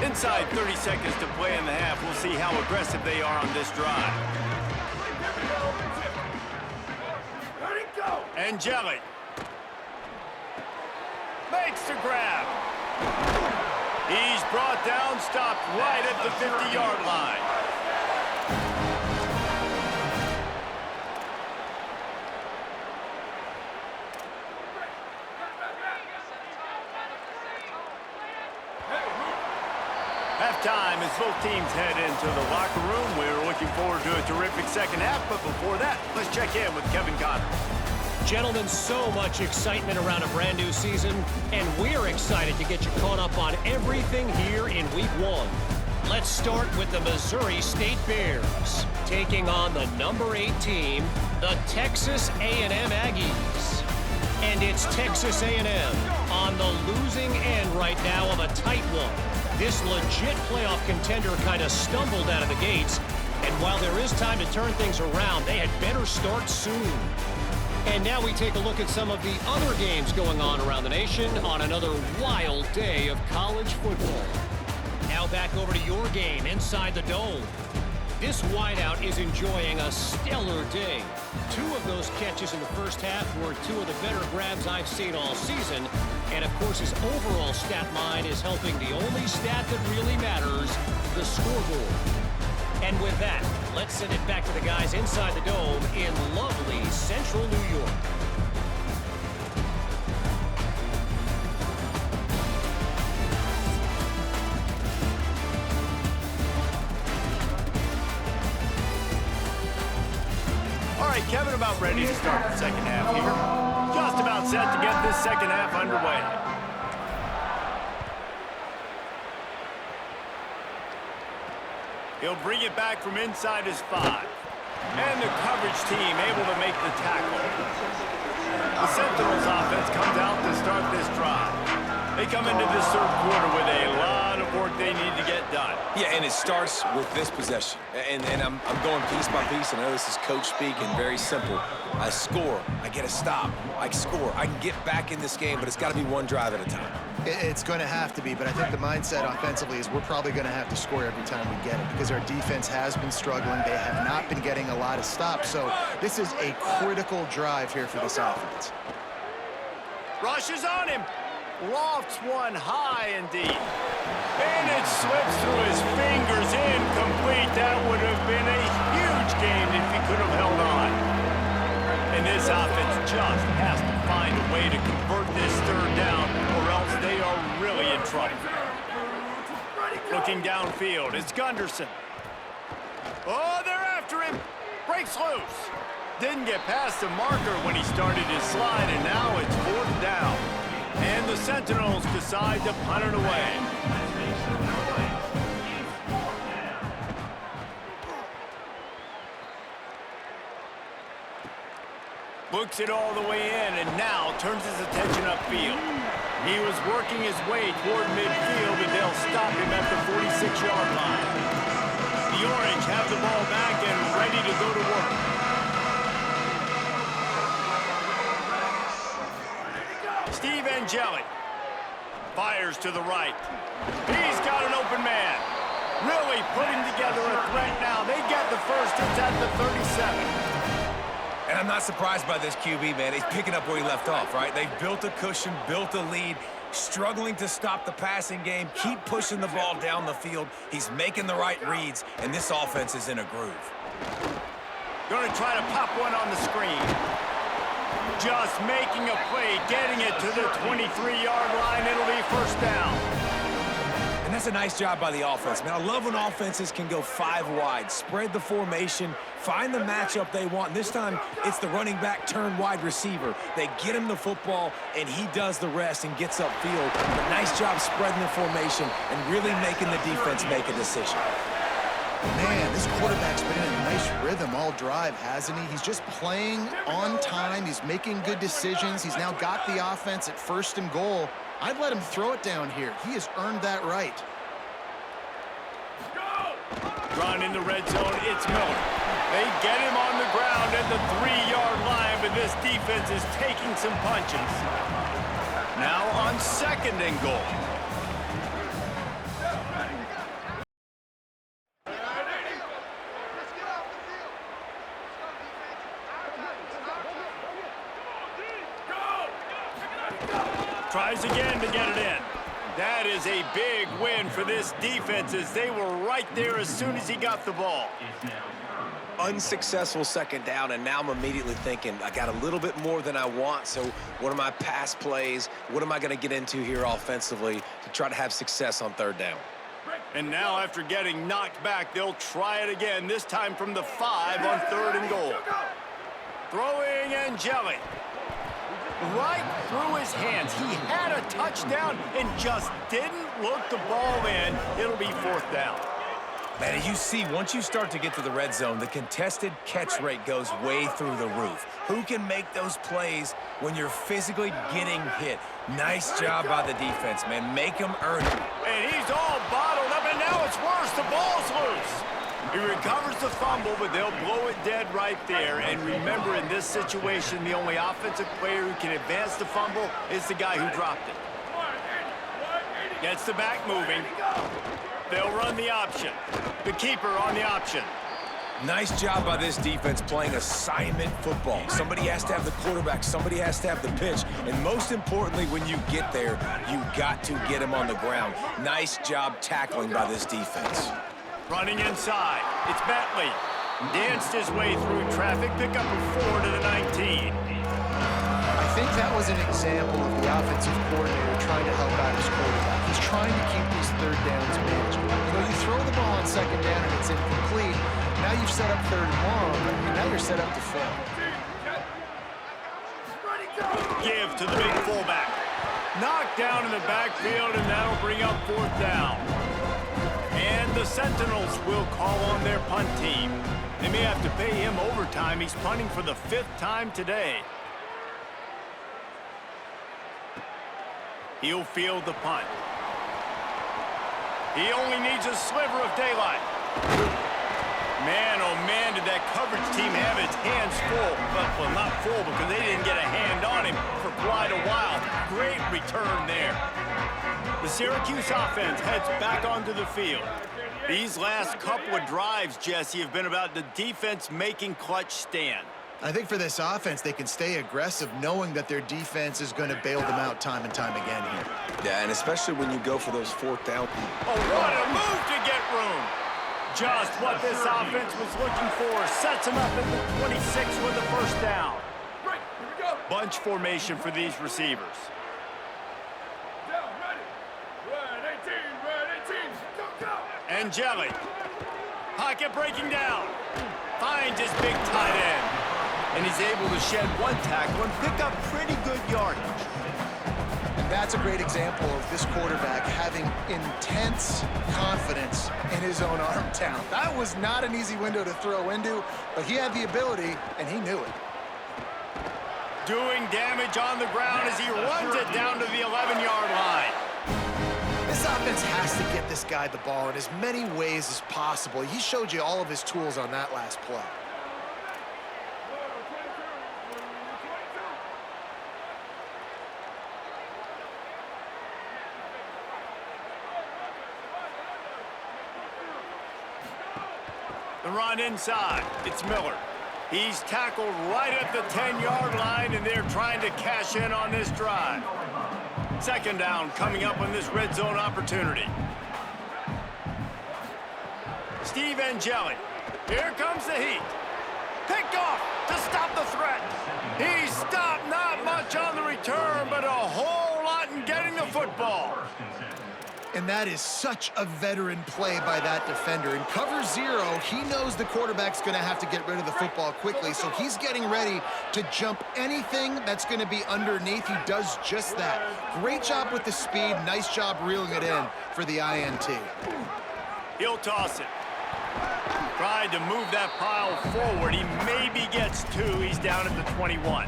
Speaker 4: Inside 30 seconds to play in the half. We'll see how aggressive they are on this drive. Angeli makes the grab. He's brought down, stopped right at the 50-yard line. Halftime as both teams head into the locker room. We're looking forward to a terrific second half, but before that, let's check in with Kevin Connor.
Speaker 8: Gentlemen, so much excitement around a brand new season, and we're excited to get you caught up on everything here in Week 1. Let's start with the Missouri State Bears, taking on the number 8 team, the Texas A&M Aggies. And it's Texas A&M on the losing end right now of a tight one. This legit playoff contender kind of stumbled out of the gates, and while there is time to turn things around, they had better start soon. And now we take a look at some of the other games going on around the nation on another wild day of college football. Now back over to your game inside the Dome. This wideout is enjoying a stellar day. 2 of those catches in the first half were 2 of the better grabs I've seen all season. And of course, his overall stat line is helping the only stat that really matters, the scoreboard. And with that, let's send it back to the guys inside the Dome in lovely central New York.
Speaker 4: All right, Kevin, about ready to start the second half here. Just about set to get this second half underway. He'll bring it back from inside his 5. And the coverage team able to make the tackle. The Sentinels offense comes out to start this drive. They come into this third quarter with a lot of work they need to get done.
Speaker 7: Yeah, and it starts with this possession. And I'm going piece by piece. I know this is coach speaking, very simple. I score, I get a stop, I score. I can get back in this game, but it's got to be one drive at a time.
Speaker 6: It's going to have to be, but I think the mindset offensively is we're probably going to have to score every time we get it because our defense has been struggling. They have not been getting a lot of stops, so this is a critical drive here for this offense.
Speaker 4: Rushes on him. Lofts one high and deep. And it slips through his fingers, incomplete. That would have been a huge game if he could have held on. And this offense just has to find a way to convert this third down, or else they are really in trouble. Looking downfield, it's Gunderson. Oh, they're after him. Breaks loose. Didn't get past the marker when he started his slide, and now it's 4th down. And the Sentinels decide to punt it away. Looks it all the way in and now turns his attention upfield. He was working his way toward midfield, and they'll stop him at the 46-yard line. The Orange have the ball back and ready to go to work. Steve Angeli fires to the right. He's got an open man. Really putting together a threat now. They get the first. It's at the 37.
Speaker 7: And I'm not surprised by this QB, man. He's picking up where he left off, right? They've built a cushion, built a lead, struggling to stop the passing game, keep pushing the ball down the field. He's making the right reads, and this offense is in a groove.
Speaker 4: Going to try to pop one on the screen. Just making a play, getting it to the 23-yard line. It'll be first down.
Speaker 7: And that's a nice job by the offense, man. I love when offenses can go 5 wide, spread the formation, find the matchup they want. And this time, it's the running back turned wide receiver. They get him the football, and he does the rest and gets upfield. But nice job spreading the formation and really making the defense make a decision.
Speaker 6: Man, this quarterback's been in a nice rhythm all drive, hasn't he? He's just playing on time. He's making good decisions. He's now got the offense at 1st and goal. I'd let him throw it down here. He has earned that right.
Speaker 4: Drawn in the red zone, it's Miller. They get him on the ground at the 3-yard line, but this defense is taking some punches. Now on 2nd and goal. Tries again to get it in. That is a big win for this defense as they were right there as soon as he got the ball.
Speaker 7: Unsuccessful second down, and now I'm immediately thinking, I got a little bit more than I want, so what are my pass plays? What am I going to get into here offensively to try to have success on third down?
Speaker 4: And now after getting knocked back, they'll try it again, this time from the 5 on 3rd and goal. Throwing and jelly. Right through his hands. He had a touchdown and just didn't look the ball in. It'll be 4th down.
Speaker 7: Man, as you see, once you start to get to the red zone, the contested catch rate goes way through the roof. Who can make those plays when you're physically getting hit? Nice job by the defense, man. Make them earn it.
Speaker 4: And he's all bottled up, and now it's worse. The ball's loose. He recovers the fumble, but they'll blow it dead right there. And remember, in this situation, the only offensive player who can advance the fumble is the guy who dropped it. Gets the back moving. They'll run the option. The keeper on the option.
Speaker 7: Nice job by this defense playing assignment football. Somebody has to have the quarterback. Somebody has to have the pitch. And most importantly, when you get there, you got to get him on the ground. Nice job tackling by this defense.
Speaker 4: Running inside. It's Bentley. Danced his way through traffic. Pick up a 4 to the 19.
Speaker 6: I think that was an example of the offensive coordinator trying to help out his quarterback. He's trying to keep these third downs manageable. You know, you throw the ball on second down and it's incomplete. Now you've set up 3rd and long, and now you're set up to fail.
Speaker 4: Give to the big fullback. Knocked down in the backfield, and that'll bring up 4th down. And the Sentinels will call on their punt team. They may have to pay him overtime. He's punting for the 5th time today. He'll field the punt. He only needs a sliver of daylight. Man, oh man, did that coverage team have its hands full. Well, not full because they didn't get a hand on him for quite a while. Great return there. The Syracuse offense heads back onto the field. These last couple of drives, Jesse, have been about the defense making clutch stand.
Speaker 6: I think for this offense, they can stay aggressive knowing that their defense is going to bail them out time and time again here.
Speaker 7: Yeah, and especially when you go for those 4th down.
Speaker 4: Oh, what a move to get room. Just what this offense was looking for. Sets him up at the 26 with the 1st down.
Speaker 2: Right, here we go.
Speaker 4: Bunch formation for these receivers.
Speaker 2: Down, ready. Red 18, red 18. Go, go.
Speaker 4: And Jelly. Pocket breaking down. Finds his big tight end. And he's able to shed one tackle and pick up pretty good yardage.
Speaker 6: And that's a great example of this quarterback having intense confidence in his own arm talent. That was not an easy window to throw into, but he had the ability, and he knew it.
Speaker 4: Doing damage on the ground as he runs it down to the 11-yard line.
Speaker 6: This offense has to get this guy the ball in as many ways as possible. He showed you all of his tools on that last play.
Speaker 4: The run inside. It's Miller. He's tackled right at the 10-yard line, and they're trying to cash in on this drive. 2nd down coming up on this red zone opportunity. Steve Angeli. Here comes the heat. Picked off to stop the threat. He stopped not much on the return, but a whole lot in getting the football.
Speaker 6: And that is such a veteran play by that defender. In cover 0, he knows the quarterback's going to have to get rid of the football quickly, so he's getting ready to jump anything that's going to be underneath. He does just that. Great job with the speed. Nice job reeling it in for the INT.
Speaker 4: He'll toss it. Tried to move that pile forward. He maybe gets 2. He's down at the 21.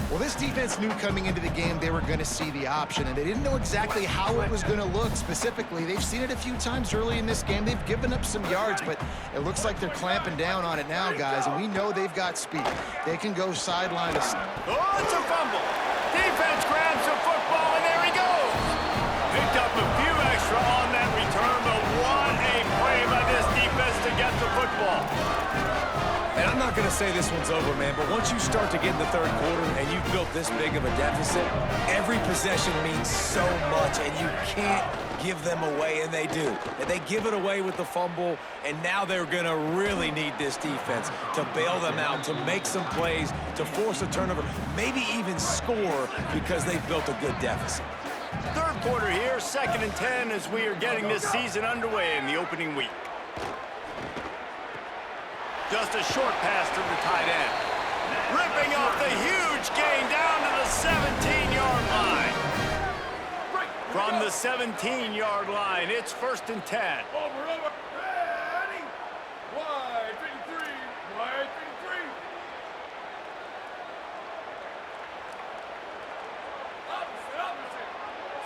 Speaker 6: Well, this defense knew coming into the game they were going to see the option, and they didn't know exactly how it was going to look specifically. They've seen it a few times early in this game. They've given up some yards, but it looks like they're clamping down on it now, guys, and we know they've got speed. They can go sideline to...
Speaker 4: Oh, it's a fumble. Defense grabs the football, and there he goes. Picked up a few extra on that return, but what a play by this defense to get the football.
Speaker 7: And I'm not going to say this one's over, man, but once you start to get in the third quarter and you've built this big of a deficit, every possession means so much, and you can't give them away, and they do. And they give it away with the fumble, and now they're going to really need this defense to bail them out, to make some plays, to force a turnover, maybe even score because they've built a good deficit.
Speaker 4: Third quarter here, 2nd and 10 as we are getting this season underway in the opening week. Just a short pass to the tight end. Ripping off the huge gain down to the 17-yard line. From the 17-yard line, it's 1st and 10.
Speaker 2: Over. Ready. Wide 53. Wide 53.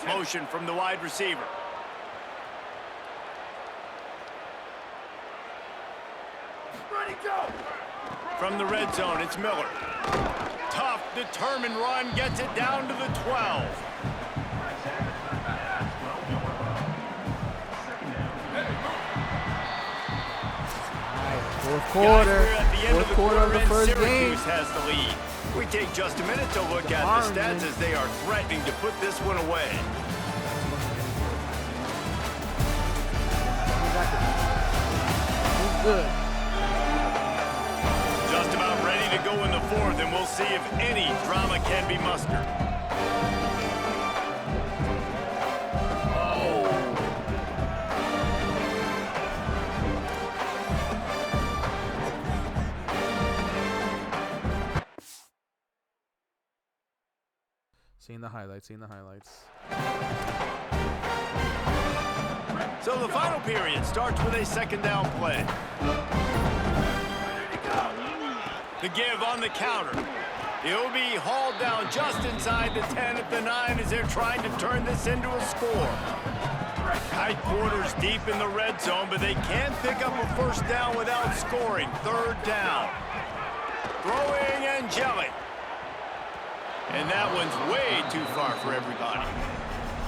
Speaker 2: Opposite.
Speaker 4: Motion from the wide receiver.
Speaker 2: Ready, go.
Speaker 4: From the red zone, it's Miller. Tough, determined run, gets it down to the 12.
Speaker 1: Fourth quarter. Fourth quarter of the first game.
Speaker 4: Syracuse has the lead. We take just a minute to look at the stats as they are threatening to put this one away.
Speaker 1: Good.
Speaker 4: Just about ready to go in the fourth, and we'll see if any drama can be mustered.
Speaker 1: Seeing the highlights.
Speaker 4: So the final period starts with a 2nd down play. The give on the counter. He'll be hauled down just inside the 10 at the 9 as they're trying to turn this into a score. Tight quarters deep in the red zone, but they can't pick up a 1st down without scoring. 3rd down. Throwing Angelic. And that one's way too far for everybody.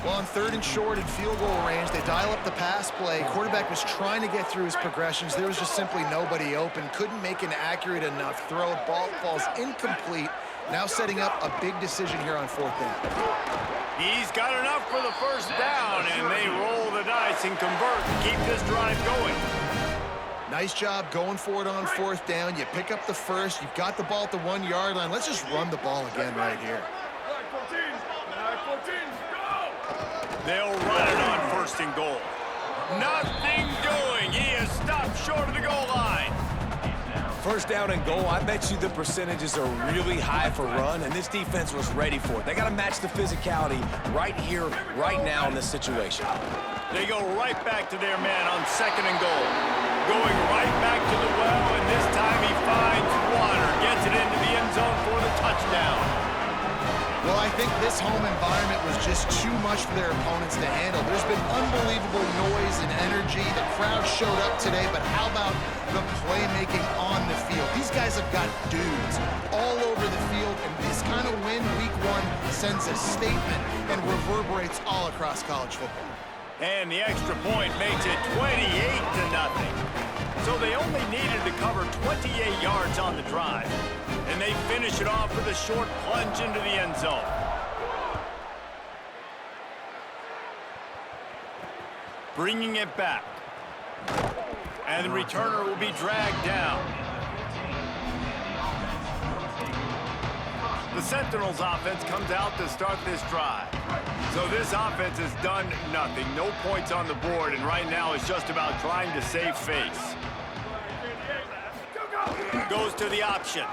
Speaker 6: Well, on 3rd and short and field goal range, they dial up the pass play. Quarterback was trying to get through his progressions. There was just simply nobody open. Couldn't make an accurate enough throw. Ball falls incomplete. Now setting up a big decision here on 4th down.
Speaker 4: He's got enough for the 1st down, and they roll the dice and convert to keep this drive going.
Speaker 6: Nice job going for it on 4th down. You pick up the 1st. You've got the ball at the 1-yard line. Let's just run the ball again right here.
Speaker 2: Black 14. Black 14. Go.
Speaker 4: They'll run it on 1st and goal. Nothing doing. He is stopped short of the goal line.
Speaker 7: 1st down and goal, I bet you the percentages are really high for run, and this defense was ready for it. They got to match the physicality right here, right now in this situation.
Speaker 4: They go right back to their man on 2nd and goal. Going right back to the well, and this time he finds water. Gets it into the end zone for the touchdown.
Speaker 6: Well, I think this home environment was just too much for their opponents to handle. There's been unbelievable noise and energy. The crowd showed up today, but how about the playmaking on the field? These guys have got dudes all over the field, and this kind of win week 1 sends a statement and reverberates all across college football.
Speaker 4: And the extra point makes it 28-0. So they only needed to cover 28 yards on the drive. And they finish it off with a short plunge into the end zone. Bringing it back. And the returner will be dragged down. The Sentinels offense comes out to start this drive. So this offense has done nothing. No points on the board, and right now it's just about trying to save face. Goes to the option.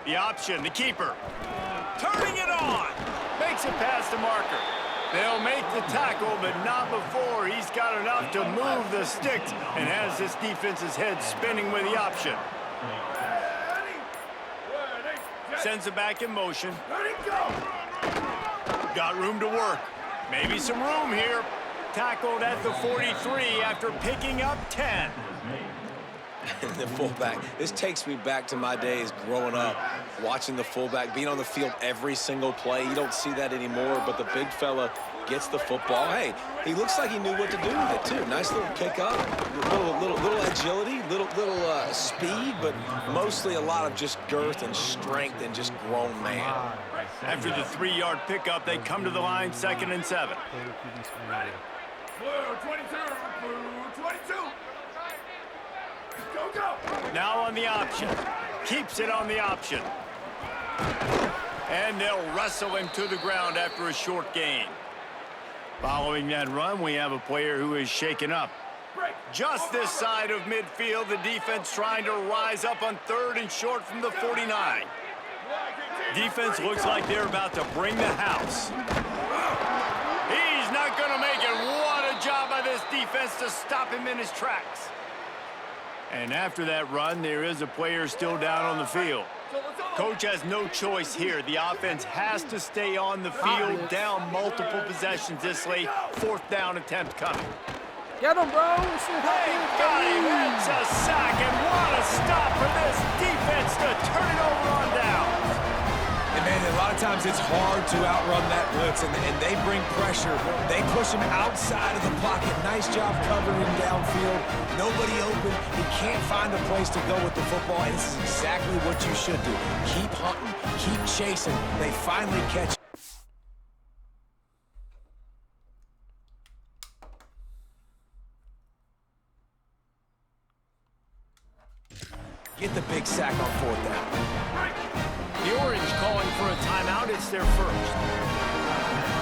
Speaker 4: The option, the keeper. Turning it on. Makes it past the marker. They'll make the tackle, but not before he's got enough to move the sticks and has this defense's head spinning with the option. Sends it back in motion. Got room to work. Maybe some room here. Tackled at the 43 after picking up 10.
Speaker 7: The fullback. This takes me back to my days growing up, watching the fullback being on the field every single play. You don't see that anymore, but the big fella gets the football. Hey, he looks like he knew what to do with it, too. Nice little pickup, little agility, little speed, but mostly a lot of just girth and strength and just grown man.
Speaker 4: After the 3-yard pickup, they come to the line, 2nd and 7.
Speaker 2: Blue 22, blue 22. Go, go.
Speaker 4: Now on the option. Keeps it on the option. And they'll wrestle him to the ground after a short gain. Following that run, we have a player who is shaken up. Just this side of midfield, the defense trying to rise up on 3rd and short from the 49. Defense looks like they're about to bring the house. He's not going to make it. What a job by this defense to stop him in his tracks. And after that run, there is a player still down on the field. Coach has no choice here. The offense has to stay on the field, down multiple possessions this late. 4th down attempt coming.
Speaker 1: Get him, bro.
Speaker 4: Hey, got him. It's a sack, and what a stop for this defense to turn it over on down.
Speaker 7: And, man, a lot of times it's hard to outrun that blitz, and they bring pressure. They push him outside of the pocket. Nice job covering him downfield. Nobody open. He can't find a place to go with the football, and this is exactly what you should do. Keep hunting, keep chasing. They finally catch. Get the big sack on 4th down.
Speaker 4: The Orange calling for a timeout. It's their first.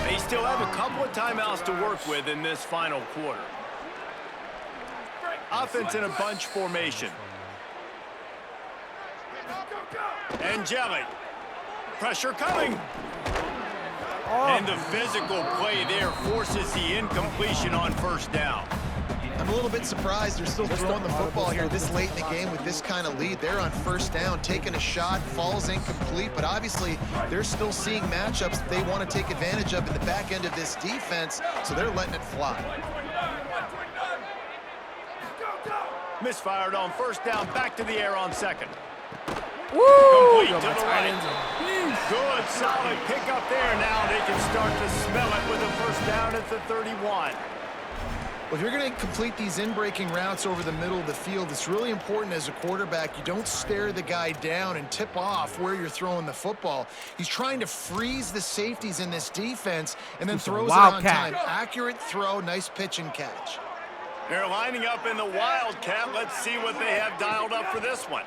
Speaker 4: They still have a couple of timeouts to work with in this final quarter. Offense in a bunch formation. And Jelly. Pressure coming. And the physical play there forces the incompletion on 1st down.
Speaker 6: I'm a little bit surprised they're still throwing the football here this late in the game with this kind of lead. They're on 1st down, taking a shot, falls incomplete, but obviously they're still seeing matchups that they want to take advantage of in the back end of this defense, so they're letting it fly.
Speaker 4: Misfired on 1st down, back to the air on 2nd.
Speaker 1: Woo!
Speaker 4: Complete to the right. Good, solid pickup there. Now they can start to smell it with a 1st down at the 31.
Speaker 6: Well, if you're going to complete these in-breaking routes over the middle of the field, it's really important as a quarterback you don't stare the guy down and tip off where you're throwing the football. He's trying to freeze the safeties in this defense and then throws it on time. Accurate throw, nice pitch and catch.
Speaker 4: They're lining up in the Wildcat. Let's see what they have dialed up for this one.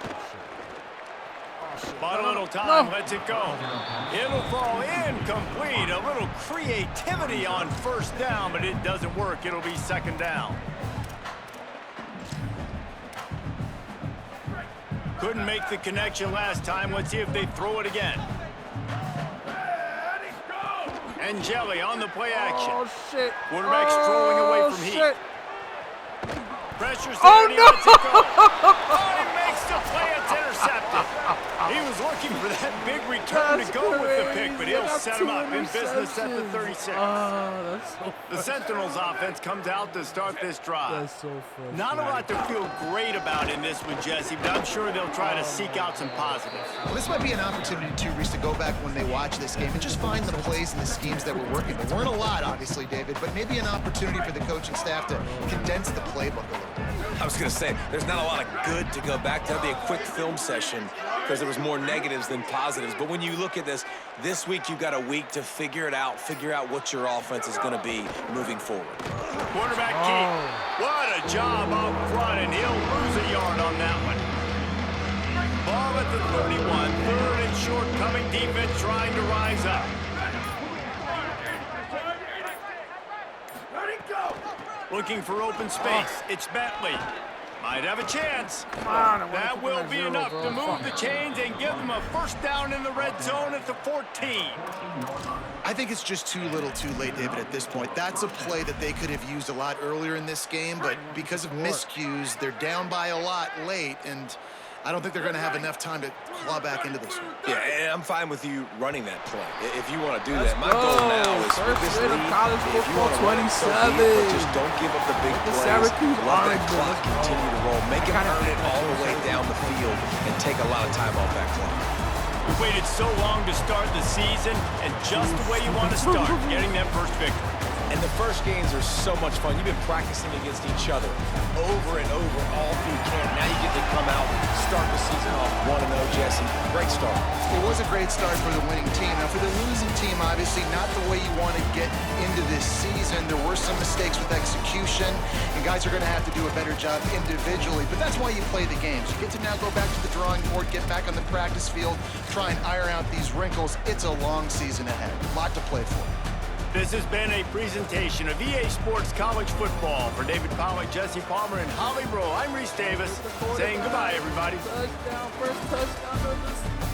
Speaker 4: But a little time, lets it go. It'll fall incomplete. A little creativity on 1st down, but it doesn't work. It'll be 2nd down. Couldn't make the connection last time. Let's see if they throw it again. And Jelly on the play action.
Speaker 1: Oh, shit.
Speaker 4: Quarterback's throwing away from heat. Pressure's there,
Speaker 1: Oh,
Speaker 4: and he
Speaker 1: no!
Speaker 4: lets it go. Oh, he makes the play. It's intercepted. He was looking for that big return to go with the pick, but he'll set him up in business at the 36.
Speaker 1: That's so
Speaker 4: The Sentinels offense comes out to start this drive.
Speaker 1: That's so frustrating.
Speaker 4: Not a lot to feel great about in this one, Jesse, but I'm sure they'll try to seek out some positives.
Speaker 6: Well, this might be an opportunity, too, Reese, to go back when they watch this game and just find the plays and the schemes that were working. There weren't a lot, obviously, David, but maybe an opportunity for the coaching staff to condense the playbook a little bit.
Speaker 7: I was going to say, there's not a lot of good to go back to. That'd be a quick film session because there was more negatives than positives. But when you look at this week you've got a week to figure out what your offense is going to be moving forward.
Speaker 4: Quarterback Key, what a job up front, and he'll lose a yard on that one. Ball at the 31, 3rd and short, coming defense trying to rise up. Looking for open space. It's Bentley. Might have a chance. That will be enough to move the chains and give them a 1st down in the red zone at the 14.
Speaker 6: I think it's just too little too late, David, at this point. That's a play that they could have used a lot earlier in this game, but because of miscues, they're down by a lot late, and I don't think they're going to have enough time to claw back into this one.
Speaker 7: Yeah, and I'm fine with you running that play if you want to do that. My goal now is with this lead,
Speaker 1: college
Speaker 7: if you want to run it so deep, but just don't give up the big plays.
Speaker 1: Syracuse
Speaker 7: Let that clock continue to roll. Make him earn it all the way down the field and take a lot of time off that clock.
Speaker 4: We waited so long to start the season, and just the way you want to start, getting that first victory.
Speaker 7: And the first games are so much fun. You've been practicing against each other over and over all through camp. Now you get to come out, start the season off 1-0, Jesse. Great start.
Speaker 6: It was a great start for the winning team. Now, for the losing team, obviously not the way you want to get into this season. There were some mistakes with execution, and guys are going to have to do a better job individually. But that's why you play the games. You get to now go back to the drawing board, get back on the practice field, try and iron out these wrinkles. It's a long season ahead. A lot to play for.
Speaker 4: This has been a presentation of EA Sports College Football. For David Pollack, Jesse Palmer, and Holly Rowe, I'm Reese Davis, saying goodbye, everybody.
Speaker 1: Touchdown, first touchdown of the season.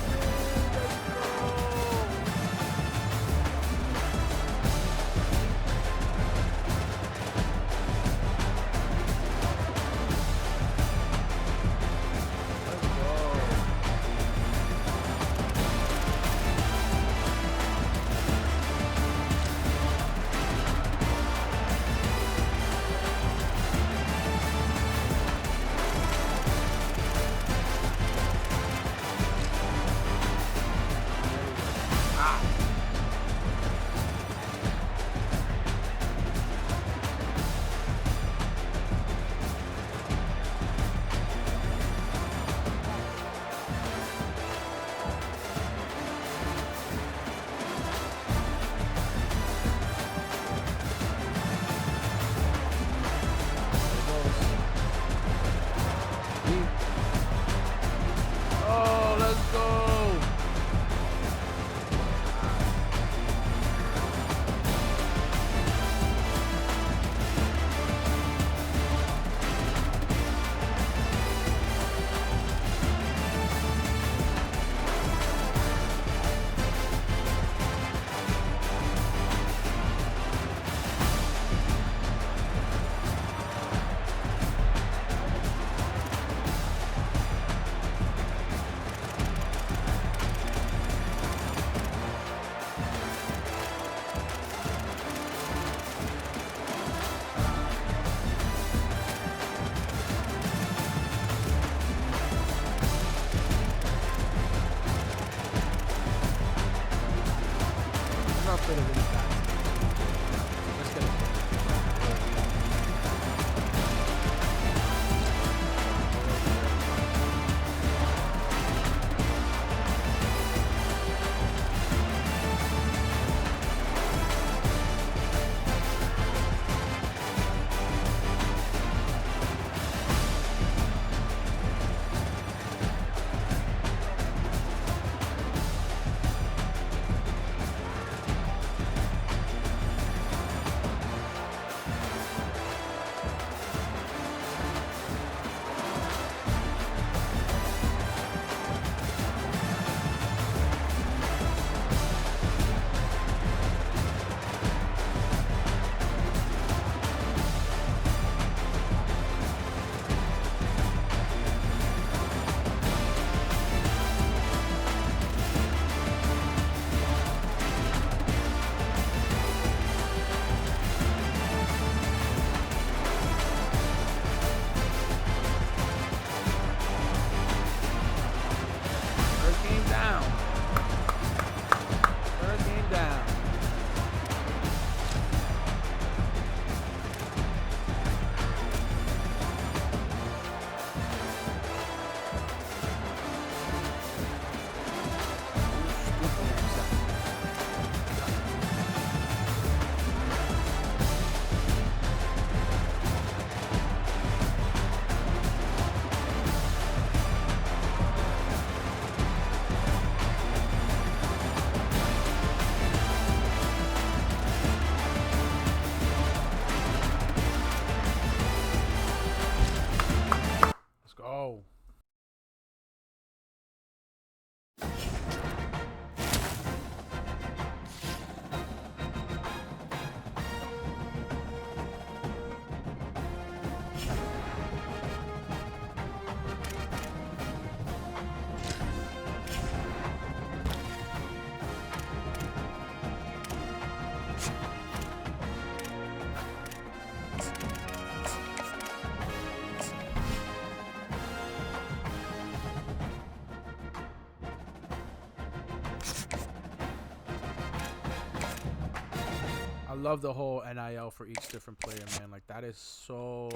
Speaker 1: love the whole NIL for each different player, man. Like that is so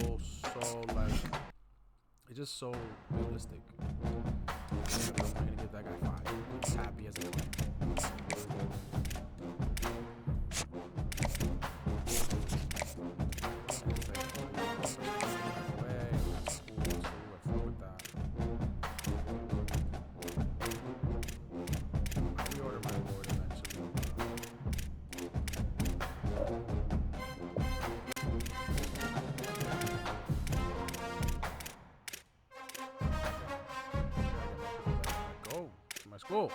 Speaker 1: like it's just so realistic. I'm gonna give that guy 5. He's happy as a kid. Go.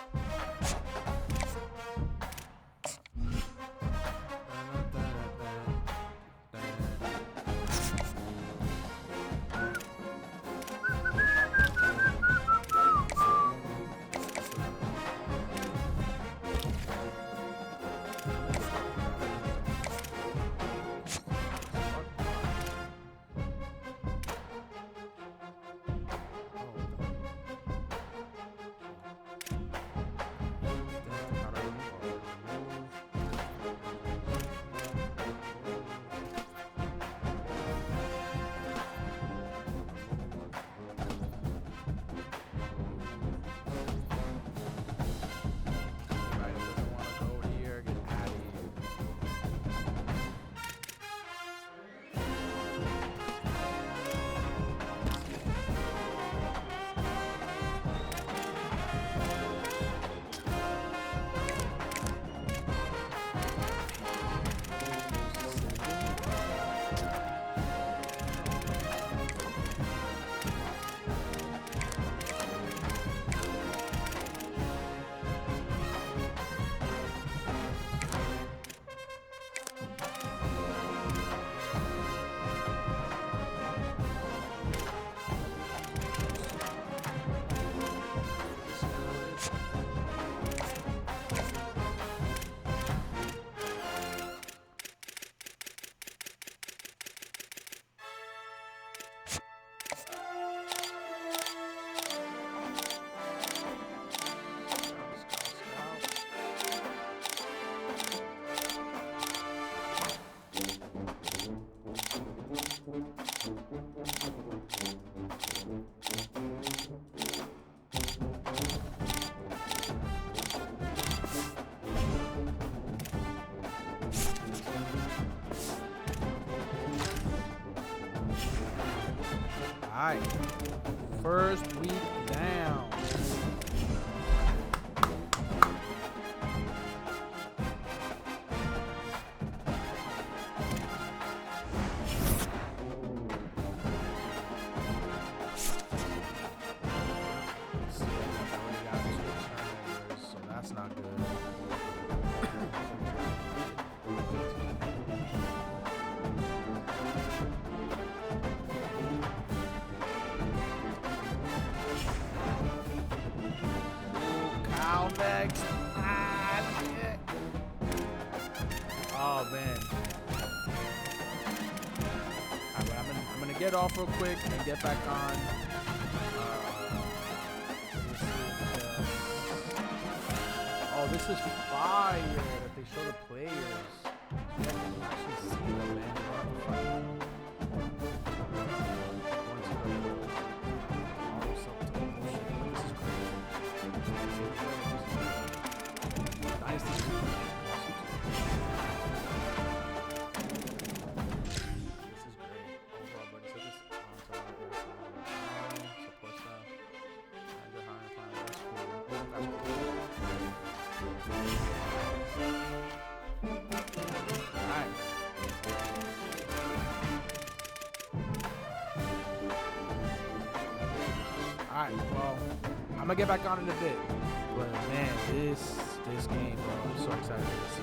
Speaker 1: All right, first week down. So that's not good. Oh man. Right, I'm gonna get off real quick and get back on. Oh, this is fire that they show the players. You can actually see them, man. Alright, well, I'm gonna get back on in a bit. But man, this game, bro, I'm so excited to see